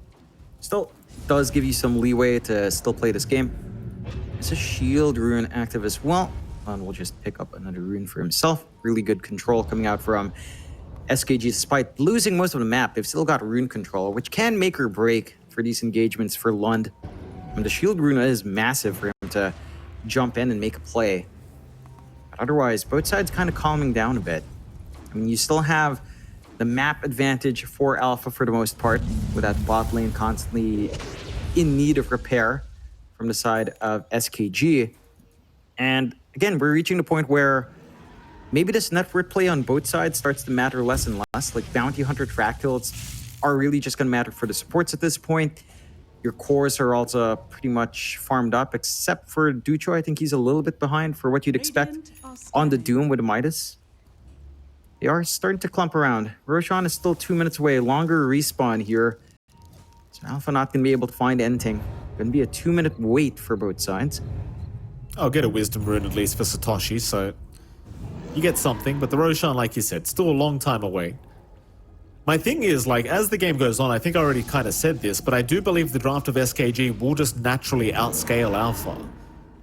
B: Still does give you some leeway to still play this game. There's a shield rune active as well. And we'll just pick up another rune for himself. Really good control coming out from SKG. Despite losing most of the map, they've still got rune control, which can make or break for these engagements for Lund. And the shield rune is massive for him to jump in and make a play. But otherwise, both sides kind of calming down a bit. I mean, you still have the map advantage for Alpha for the most part, with that bot lane constantly in need of repair from the side of SKG. And again, we're reaching the point where maybe this network play on both sides starts to matter less and less. Like bounty hunter track kills are really just going to matter for the supports at this point. Your cores are also pretty much farmed up, except for Ducho. I think he's a little bit behind for what you'd expect on the Doom with the Midas. They are starting to clump around. Roshan is still 2 minutes away. Longer respawn here. So Alpha not going to be able to find anything. Going to be a 2-minute wait for both sides.
A: I'll get a wisdom rune at least for Satoshi, so you get something. But the Roshan, like you said, still a long time away. My thing is, like, as the game goes on, I think I already kind of said this, but I do believe the draft of SKG will just naturally outscale Alpha.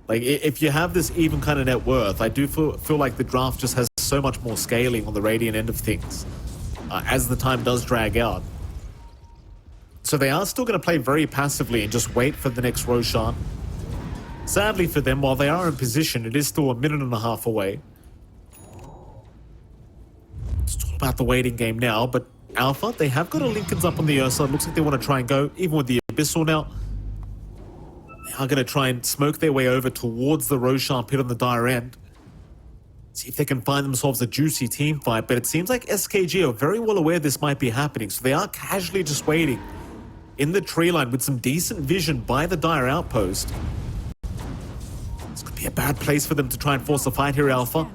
A: Like, if you have this even kind of net worth, I do feel like the draft just has so much more scaling on the Radiant end of things as the time does drag out. So they are still going to play very passively and just wait for the next Roshan. Sadly for them, while they are in position, it is still a minute and a half away. It's all about the waiting game now, but Alpha, they have got a Lincoln's up on the Ursa. It looks like they want to try and go, even with the Abyssal now. They are going to try and smoke their way over towards the Roshan pit on the dire end. See if they can find themselves a juicy team fight, but it seems like SKG are very well aware this might be happening, so they are casually just waiting in the tree line with some decent vision by the dire outpost. This could be a bad place for them to try and force a fight here, Alpha.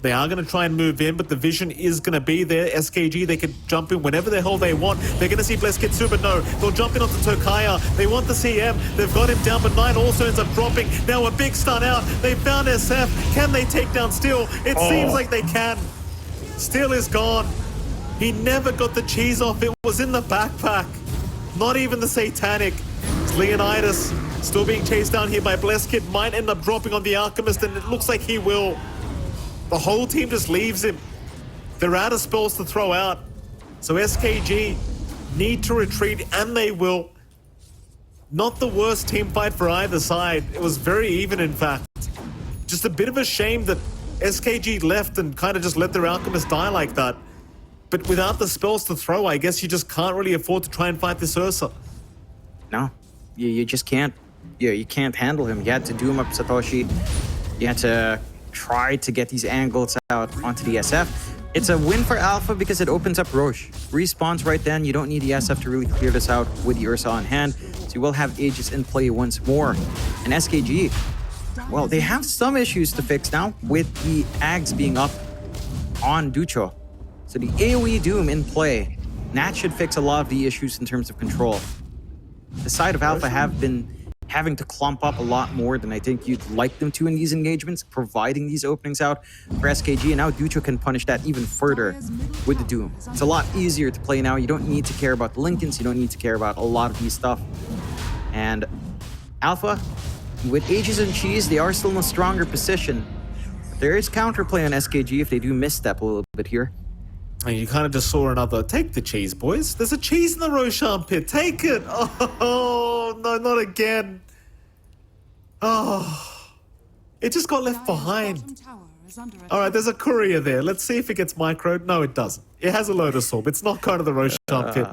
A: They are going to try and move in, but the vision is going to be there. SKG, they can jump in whenever the hell they want. They're going to see Bleskitsu, but no. They'll jump in onto Tokaya. They want the CM. They've got him down, but 9 also ends up dropping. Now a big stun out. They found SF. Can they take down Steel? It seems like they can. Steel is gone. He never got the cheese off. It was in the backpack. Not even the Satanic. It's Leonidas still being chased down here by Bleskit. Might end up dropping on the Alchemist, and it looks like he will. The whole team just leaves him. They're out of spells to throw out. So SKG need to retreat, and they will. Not the worst team fight for either side. It was very even, in fact. Just a bit of a shame that SKG left and kind of just let their Alchemist die like that. But without the spells to throw, I guess you just can't really afford to try and fight this Ursa.
B: No, you just can't. Yeah, you can't handle him. You had to doom up Satoshi. You had to try to get these angles out onto the SF. It's a win for Alpha because it opens up Roche. Respawns right then. You don't need the SF to really clear this out with the Ursa on hand. So you will have Aegis in play once more. And SKG, well, they have some issues to fix now with the Ags being up on Ducho. So the AoE Doom in play, that should fix a lot of the issues in terms of control. The side of Alpha have been having to clump up a lot more than I think you'd like them to in these engagements, providing these openings out for SKG, and now Ducho can punish that even further with the Doom. It's a lot easier to play now. You don't need to care about the Lincolns, you don't need to care about a lot of these stuff. And Alpha, with Aegis and Cheese, they are still in a stronger position. But there is counterplay on SKG if they do misstep a little bit here.
A: And you kind of just saw another, take the cheese, boys. There's a cheese in the Roshan pit. Take it. Oh, no, not again. Oh, it just got left behind. All right, there's a courier there. Let's see if it gets microed. No, it doesn't. It has a Lotus Orb. It's not going to the Roshan pit.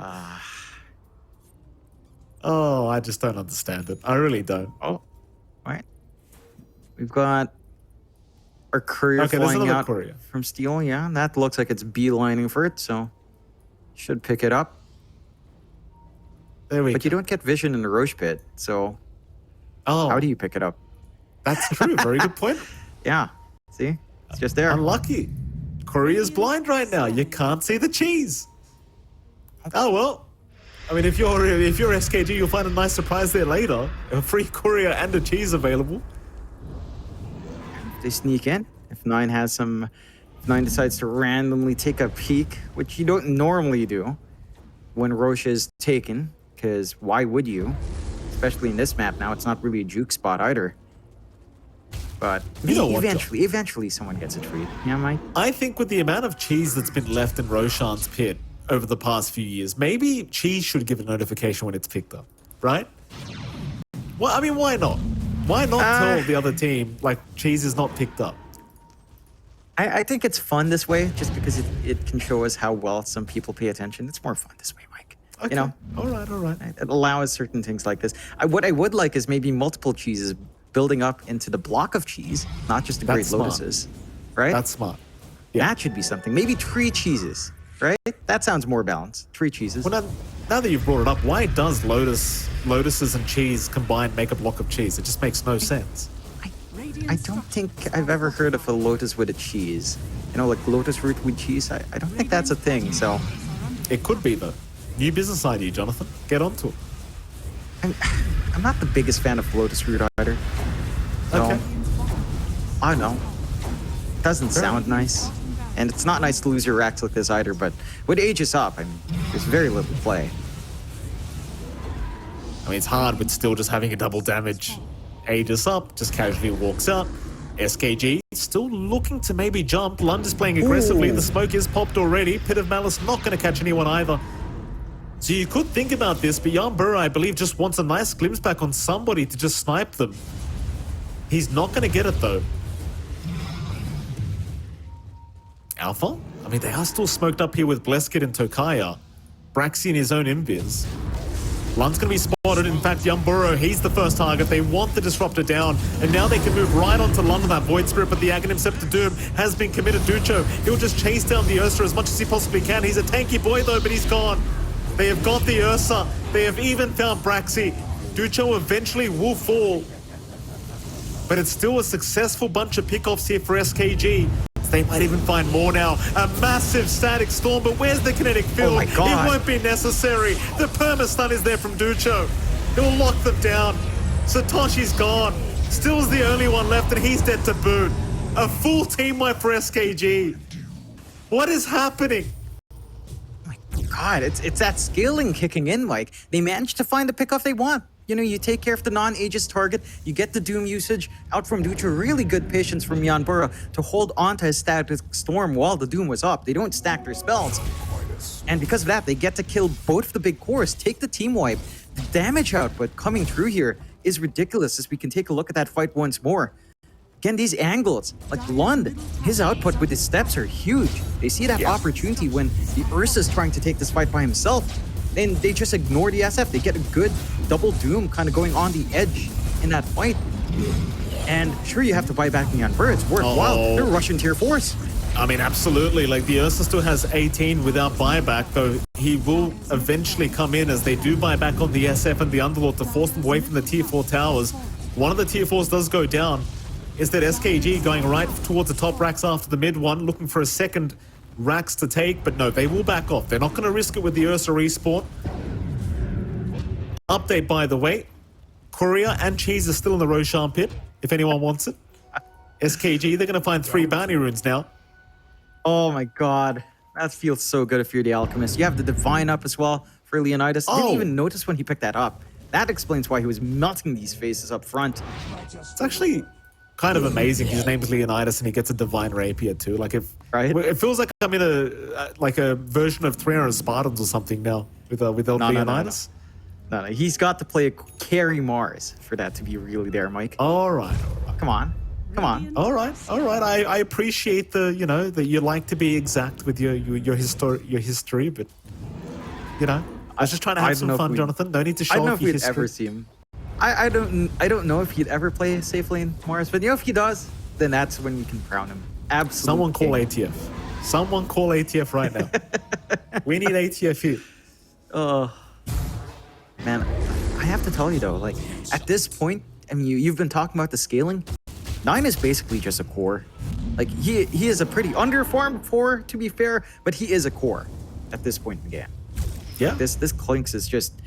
A: Oh, I just don't understand it. I really don't.
B: Oh, all right. We've got our courier flying out
A: courier
B: from Steel. Yeah, and that looks like it's beelining for it, so should pick it up.
A: There we go.
B: But you don't get vision in the Roche pit, so how do you pick it up?
A: That's true. Very good point.
B: Yeah, see? It's just there.
A: Unlucky. Courier's blind right now. You can't see the cheese. Oh well. I mean, if you're SKG, you'll find a nice surprise there later. A free courier and a cheese available.
B: They sneak in. If Nine decides to randomly take a peek, which you don't normally do when Roche is taken, because why would you? Especially in this map now, it's not really a juke spot either. But eventually someone gets a treat. Yeah, Mike?
A: I think with the amount of cheese that's been left in Roshan's pit over the past few years, maybe cheese should give a notification when it's picked up, right? Well, I mean, why not? Why not tell the other team, like, cheese is not picked up?
B: I think it's fun this way, just because it can show us how well some people pay attention. It's more fun this way, Mike.
A: Okay.
B: You know?
A: All right.
B: It allows certain things like this. What I would like is maybe multiple cheeses building up into the block of cheese, not just the
A: That's
B: great
A: smart.
B: lotuses. Right?
A: That's smart. Yeah.
B: That should be something. Maybe 3 cheeses, right? That sounds more balanced. 3 cheeses.
A: Well, now that you've brought it up, why does lotuses and cheese combined make a block of cheese? It just makes no sense.
B: I don't think I've ever heard of a lotus with a cheese. You know, like lotus root with cheese. I don't think that's a thing, so...
A: It could be, though. New business idea, Jonathan. Get onto it.
B: I'm not the biggest fan of lotus root either. So,
A: Okay.
B: I don't know. It doesn't sound nice. And it's not nice to lose your racks like this either, but with Aegis up, I mean, there's very little play.
A: I mean, it's hard with still just having a double damage. Aegis up, just casually walks out. SKG still looking to maybe jump. Lund is playing aggressively.
B: Ooh.
A: The smoke is popped already. Pit of Malice not going to catch anyone either. So you could think about this, but Jan Burrow, I believe, just wants a nice glimpse back on somebody to just snipe them. He's not going to get it, though. Alpha? I mean, they are still smoked up here with Bleskid and Tokaya. Braxi in his own invis. Lund's going to be spotted. In fact, Jan Burrow, he's the first target. They want the Disruptor down, and now they can move right onto London, that Void Spirit, but the Aghanim Scepter Doom has been committed. Ducho, he'll just chase down the Ursa as much as he possibly can. He's a tanky boy, though, but he's gone. They have got the Ursa. They have even found Braxi. Ducho eventually will fall. But it's still a successful bunch of pickoffs here for SKG. They might even find more now. A massive static storm, but where's the kinetic field?
B: Oh my God.
A: It won't be necessary. The perma-stun is there from Ducho. He'll lock them down. Satoshi's gone. Still's the only one left, and he's dead to boot. A full team wipe for SKG. What is happening?
B: Oh my God, it's that scaling kicking in, Mike. They managed to find the pickoff they want. You know, you take care of the non-Aegis target, you get the Doom usage out from Dutra. Really good patience from Jan Burrow to hold on to his static storm while the Doom was up. They don't stack their spells. And because of that, they get to kill both of the big cores, take the team wipe. The damage output coming through here is ridiculous, as we can take a look at that fight once more. Again, these angles, like Lund, his output with his steps are huge. They see that opportunity when the Ursa's trying to take this fight by himself. And they just ignore the SF. They get a good double Doom kind of going on the edge in that fight. And sure, you have to buy back Neon Burr. It's worthwhile. They're Russian tier 4s.
A: I mean, absolutely. Like, the Ursa still has 18 without buyback, though he will eventually come in as they do buy back on the SF and the Underlord to force them away from the tier 4 towers. One of the tier 4s does go down. Is that SKG going right towards the top racks after the mid one, looking for a second racks to take, but no, they will back off. They're not going to risk it with the Ursa respawn. Update, by the way, Courier and Cheese are still in the Roshan pit, if anyone wants it. SKG, they're going to find 3 bounty runes now.
B: Oh my God. That feels so good if you're the Alchemist. You have the Divine up as well for Leonidas. Didn't even notice when he picked that up. That explains why he was melting these faces up front.
A: It's actually kind of amazing. His name is Leonidas and he gets a Divine Rapier too. Like,
B: Right?
A: It feels like I'm in a version of 300 Spartans or something now with Leonidas.
B: No, he's got to play a carry Mars for that to be really there, Mike.
A: All right.
B: Come on.
A: All right. I appreciate that you like to be exact with your history, but I was just trying to have some fun, Jonathan. No need to show off your history.
B: Ever see him. I don't know if he'd ever play safe lane Mars, but if he does, then that's when you can crown him. Absolutely.
A: Someone call ATF. Someone call ATF right now. We need ATF here.
B: Oh, man, I have to tell you though, like at this point, I mean, you've been talking about the scaling. 9 is basically just a core. Like he is a pretty underformed 4, to be fair, but he is a core at this point in the game.
A: Yeah.
B: This Clinks is just,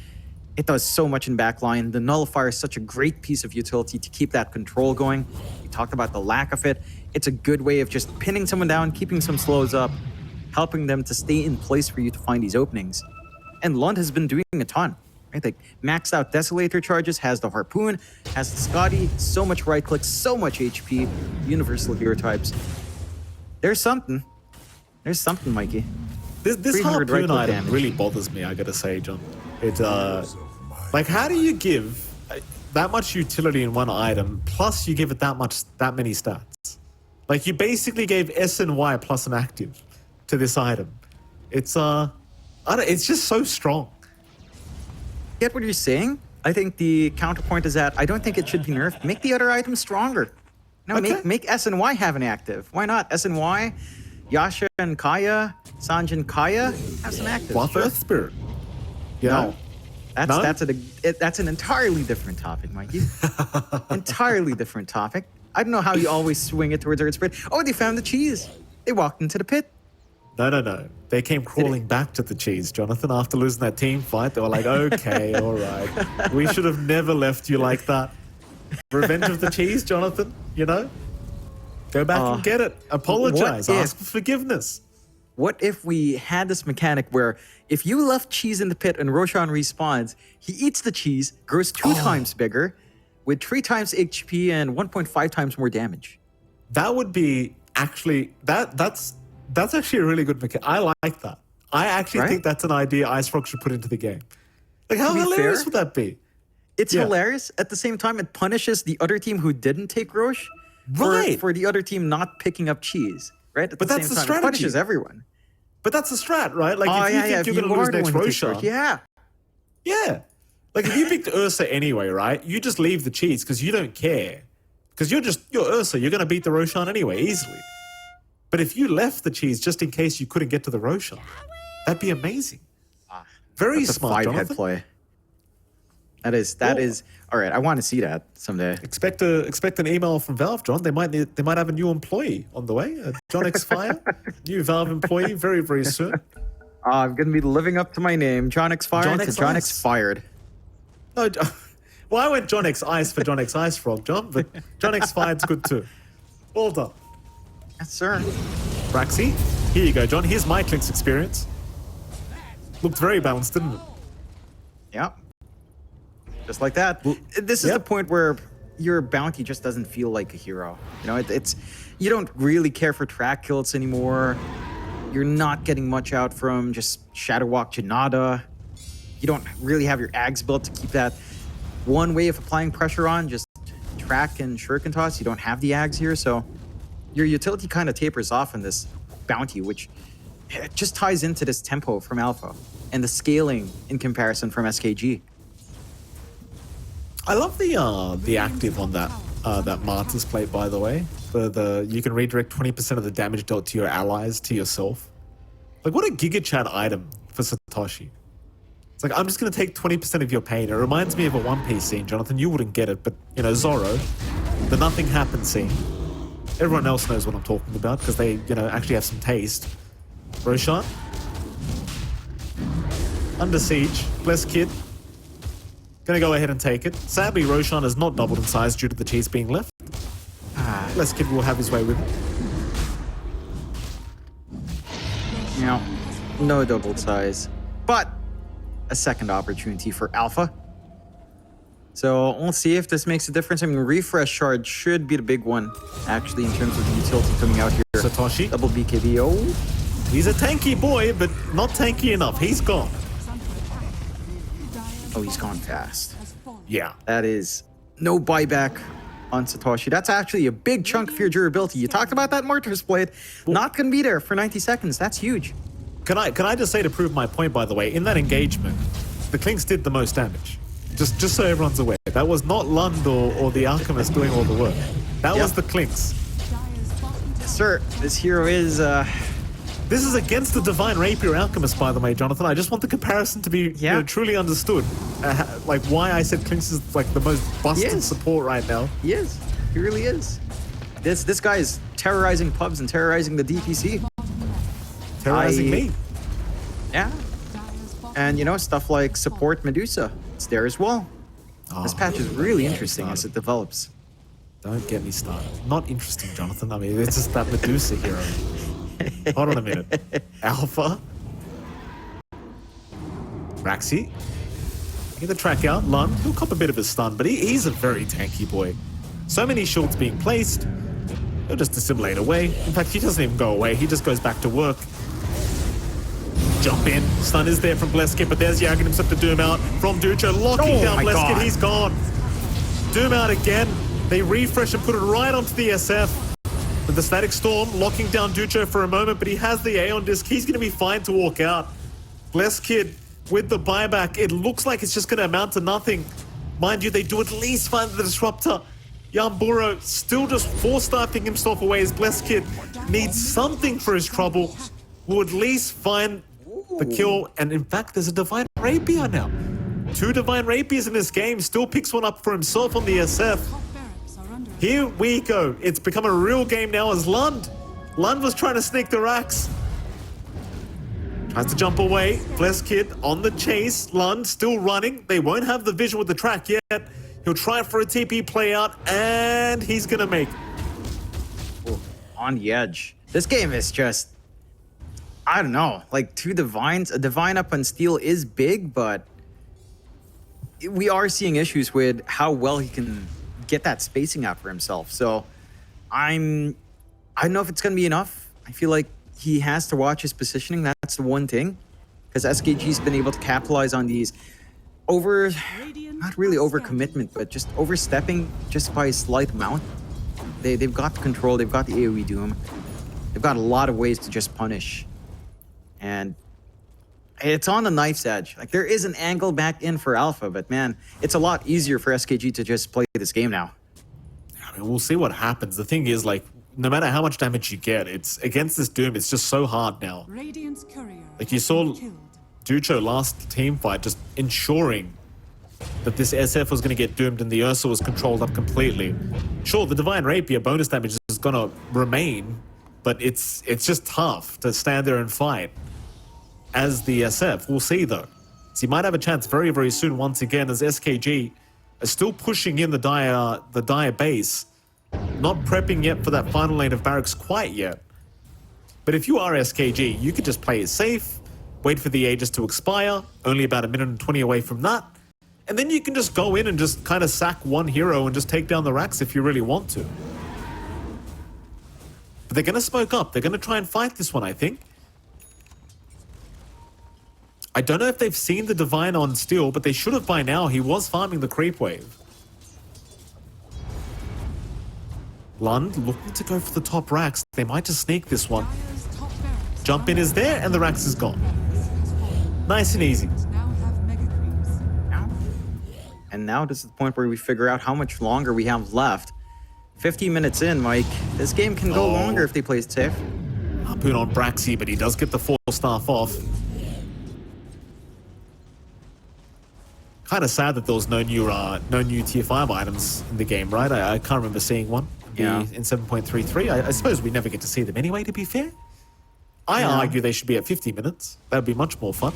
B: it does so much in backline. The Nullifier is such a great piece of utility to keep that control going. We talked about the lack of it. It's a good way of just pinning someone down, keeping some slows up, helping them to stay in place for you to find these openings. And Lund has been doing a ton, right? Like maxed out Desolator charges, has the Harpoon, has the Scotty, so much right click, so much HP, universal hero types. There's something. There's something, Mikey.
A: This Harpoon
B: right-click
A: item
B: damage.
A: really bothers me, I gotta say, John. It, like, how do you give that much utility in one item, plus you give it that many stats? Like, you basically gave S and Y plus an active to this item. It's, it's just so strong.
B: Get what you're saying? I think the counterpoint is that I don't think it should be nerfed. Make the other items stronger. No,
A: Okay.
B: make S and Y have an active. Why not? S and Y, Yasha and Kaya, Sanj and Kaya have some actives.
A: Buff
B: Sure.
A: Earth Spirit. Yeah.
B: No.
A: No?
B: That's an entirely different topic, Mikey. Entirely different topic. I don't know how you always swing it towards Earth Spirit. Oh, they found the cheese. They walked into the pit.
A: No. They came crawling back to the cheese, Jonathan, after losing that team fight. They were like, okay, all right. We should have never left you like that. Revenge of the cheese, Jonathan, you know? Go back and get it. Apologize.
B: what if-
A: Ask for forgiveness.
B: What if we had this mechanic where if you left cheese in the pit and Roshan respawns, he eats the cheese, grows 2 times bigger, with 3 times HP and 1.5 times more damage?
A: That would be actually, that's actually a really good mechanic. I like that. I actually
B: Right?
A: think that's an idea Ice Frog should put into the game. Like, how
B: To be
A: hilarious
B: fair,
A: would that be?
B: It's
A: Yeah.
B: hilarious. At the same time, it punishes the other team who didn't take Rosh
A: Right.
B: for the other team not picking up cheese. Right? At
A: But
B: the
A: that's
B: same
A: the
B: time,
A: strategy.
B: it punishes everyone.
A: But that's the strat, right? Like,
B: Oh,
A: if you
B: yeah,
A: think
B: yeah. If
A: you're
B: you
A: going to lose
B: are the
A: next
B: one who takes
A: Roshan,
B: Rosh, yeah.
A: yeah. Like, if you picked Ursa anyway, right? You just leave the cheese because you don't care. Because you're Ursa. You're going to beat the Roshan anyway, easily. But if you left the cheese just in case you couldn't get to the Roshan, that'd be amazing. Very
B: That's a
A: smart,
B: 5-head
A: Jonathan.
B: play. That is all right. I want to see that someday.
A: Expect an email from Valve, John. They might have a new employee on the way. John X Fire, new Valve employee, very, very soon.
B: I'm gonna be living up to my name, John X Fired
A: John
B: to
A: X
B: John
A: Ice.
B: X Fired.
A: No, well, I went John X Ice for John X Ice Frog, John, but John X Fired's good too. Well done.
B: Yes, sir.
A: Braxy, here you go, John. Here's my Clinks experience. Looked very balanced, didn't it?
B: Yep. Just like that. This is
A: yep.
B: the point where your bounty just doesn't feel like a hero. You know, it's you don't really care for track kills anymore. You're not getting much out from just Shadow Walk Janada. You don't really have your Ags built to keep that one way of applying pressure on, just track and shuriken toss. You don't have the Ags here, so your utility kind of tapers off in this bounty, which just ties into this tempo from Alpha and the scaling in comparison from SKG.
A: I love the active on that Martyr's plate, by the way. You can redirect 20% of the damage dealt to your allies to yourself. Like, what a Giga Chat item for Satoshi. It's like, I'm just gonna take 20% of your pain. It reminds me of a One Piece scene, Jonathan. You wouldn't get it, but you know, Zoro, the nothing happened scene. Everyone else knows what I'm talking about because they, you know, actually have some taste. Roshan, under siege, bless kid. Gonna go ahead and take it. Sadly, Roshan has not doubled in size due to the cheese being left. Bless kid will have his way with it.
B: You know, no double size, but a second opportunity for Alpha. So we'll see if this makes a difference. I mean, refresh shard should be the big one, actually, in terms of the utility coming out here.
A: Satoshi,
B: Double BKB.
A: he's a tanky boy, but not tanky enough. He's gone.
B: Oh, he's gone fast.
A: Yeah.
B: That is no buyback on Satoshi. That's actually a big chunk of your durability. You talked about that Mortar's Blade. Not going to be there for 90 seconds. That's huge.
A: Can I just say, to prove my point, by the way, in that engagement, the Clinks did the most damage. Just so everyone's aware. That was not Lund or the Alchemist doing all the work. That was the Clinks.
B: Yes, sir. This hero is...
A: This is against the Divine Rapier Alchemist, by the way, Jonathan. I just want the comparison to be you know, truly understood. Like, why I said Clinks is like the most busted
B: Yes.
A: support right now.
B: He is. He really is. This guy is terrorizing pubs and terrorizing the DPC.
A: Terrorizing me.
B: Yeah. And you know, stuff like support Medusa, it's there as well. This patch is really interesting as it develops.
A: Don't get me started. Not interesting, Jonathan. I mean, it's just that Medusa hero. Hold on a minute. Alpha. Raxi. Get the track out. Lund, he'll cop a bit of a stun, but he's a very tanky boy. So many shields being placed. He'll just assimilate away. In fact, he doesn't even go away. He just goes back to work. Jump in. Stun is there from Bleskid, but there's Yagan himself to Doom out from Ducho. Locking down Bleskid.
B: God.
A: He's gone. Doom out again. They refresh and put it right onto the SF. With the Static Storm locking down Ducho for a moment, but he has the Aeon Disc. He's going to be fine to walk out. Bleskid with the buyback. It looks like it's just going to amount to nothing. Mind you, they do at least find the Disruptor. Yamburo still just force-starting himself away as Bleskid needs something for his trouble. Will at least find the kill. And in fact, there's a Divine Rapier now. 2 Divine Rapiers in this game. Still picks one up for himself on the SF. Here we go. It's become a real game now as Lund was trying to sneak the racks. Tries to jump away. Bleskid on the chase. Lund still running. They won't have the vision with the track yet. He'll try for a TP play out, and he's gonna make it.
B: On the edge. This game is just, I don't know, like 2 Divines. A Divine up on Steel is big, but we are seeing issues with how well he can get that spacing out for himself. So I don't know if it's gonna be enough. I feel like he has to watch his positioning. That's the one thing, because SKG's been able to capitalize on these not really overcommitment, but just overstepping just by a slight amount. They've got the control, they've got the AoE Doom, they've got a lot of ways to just punish, and it's on the knife's edge. Like, there is an angle back in for Alpha, but man, it's a lot easier for SKG to just play this game now.
A: I mean, we'll see what happens. The thing is, like, no matter how much damage you get, it's against this Doom, it's just so hard now. Like, you saw Ducho last team fight just ensuring that this SF was going to get doomed and the Ursa was controlled up completely. Sure, the Divine Rapier bonus damage is going to remain, but it's just tough to stand there and fight as the SF. We'll see, though. So you might have a chance very, very soon once again as SKG are still pushing in the dire base, not prepping yet for that final lane of barracks quite yet. But if you are SKG, you could just play it safe, wait for the Aegis to expire, only about 1:20 away from that, and then you can just go in and just kind of sack one hero and just take down the racks if you really want to. But they're going to smoke up. They're going to try and fight this one, I think. I don't know if they've seen the Divine on Steel, but they should have by now. He was farming the creep wave. Lund looking to go for the top racks. They might just sneak this one. Jump in is there, and the racks is gone. Nice and easy.
B: And now this is the point where we figure out how much longer we have left. 15 minutes in, Mike. This game can go longer if they play it safe.
A: Harpoon on Braxy, but he does get the 4-staff off. Kind of sad that there was no new tier 5 items in the game, right? I can't remember seeing one in 7.33. I suppose we never get to see them anyway, to be fair. I argue they should be at 50 minutes. That would be much more fun.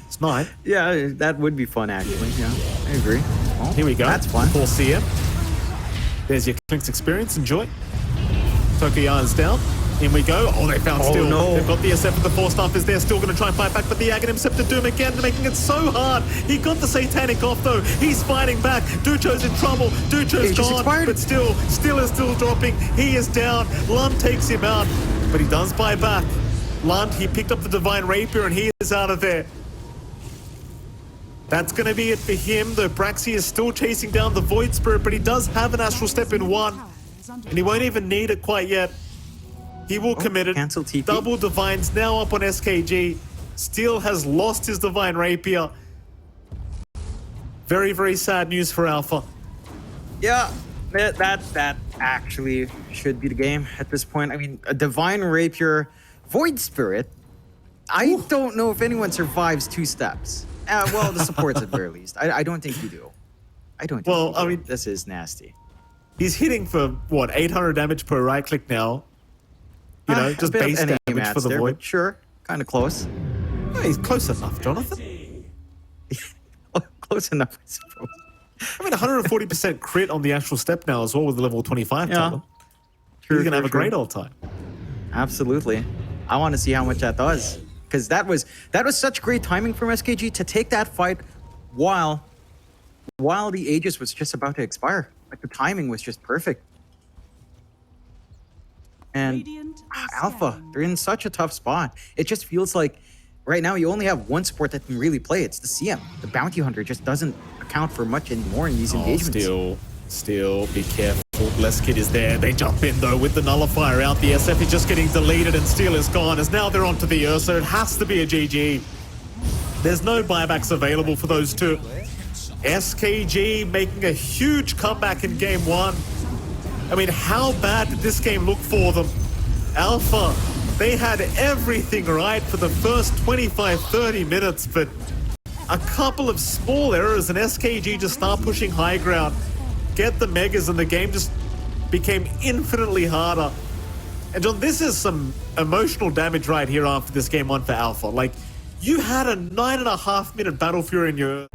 A: It's 9.
B: Yeah, that would be fun, actually. Yeah, I agree. Well,
A: here we go.
B: That's fun.
A: For CM. There's your Clinks experience. Enjoy. Tokuyan's down. In we go. Oh, they found Steel.
B: No.
A: They've got the SF with the 4-staff is there. Still going to try and fight back, but the Aghanim Scepter Doom again, making it so hard. He got the Satanic off, though. He's fighting back. Ducho's in trouble. Ducho's gone, but Steel is still dropping. He is down. Lund takes him out, but he does buy back. Lund, he picked up the Divine Rapier, and he is out of there. That's going to be it for him, though Braxy is still chasing down the Void Spirit, but he does have an Astral Step in 1, and he won't even need it quite yet. He will commit it.
B: Cancel TP.
A: Double Divines now up on SKG. Steel has lost his Divine Rapier. Very, very sad news for Alpha.
B: Yeah, that actually should be the game at this point. I mean, a Divine Rapier, Void Spirit. I don't know if anyone survives 2 steps. Well, the supports at very least. I don't think you do. I don't think you do.
A: I mean,
B: this is nasty.
A: He's hitting for, what, 800 damage per right click now? You know, just base damage for the
B: there,
A: void.
B: but sure, kind of close.
A: Yeah, he's close enough, Jonathan.
B: Close enough, I suppose.
A: I mean, 140% crit on the actual step now as well with the level 25
B: Yeah.
A: talent. He's going to have a great old time.
B: Absolutely. I want to see how much that does. Because that was such great timing from SKG to take that fight while the Aegis was just about to expire. Like, the timing was just perfect. And Alpha, they're in such a tough spot. It just feels like right now you only have one support that can really play. It's the CM. The Bounty Hunter just doesn't account for much anymore in these engagements.
A: Still, be careful. Blessed Kid is there. They jump in though with the nullifier out. The SF is just getting deleted and Steel is gone as now they're onto the Ursa. It has to be a GG. There's no buybacks available for those two. SKG making a huge comeback in game one. I mean, how bad did this game look for them? Alpha, they had everything right for the first 25-30 minutes, but a couple of small errors and SKG just start pushing high ground, get the megas, and the game just became infinitely harder. And John, this is some emotional damage right here after this game one for Alpha. Like, you had a 9.5 minute Battle Fury in your...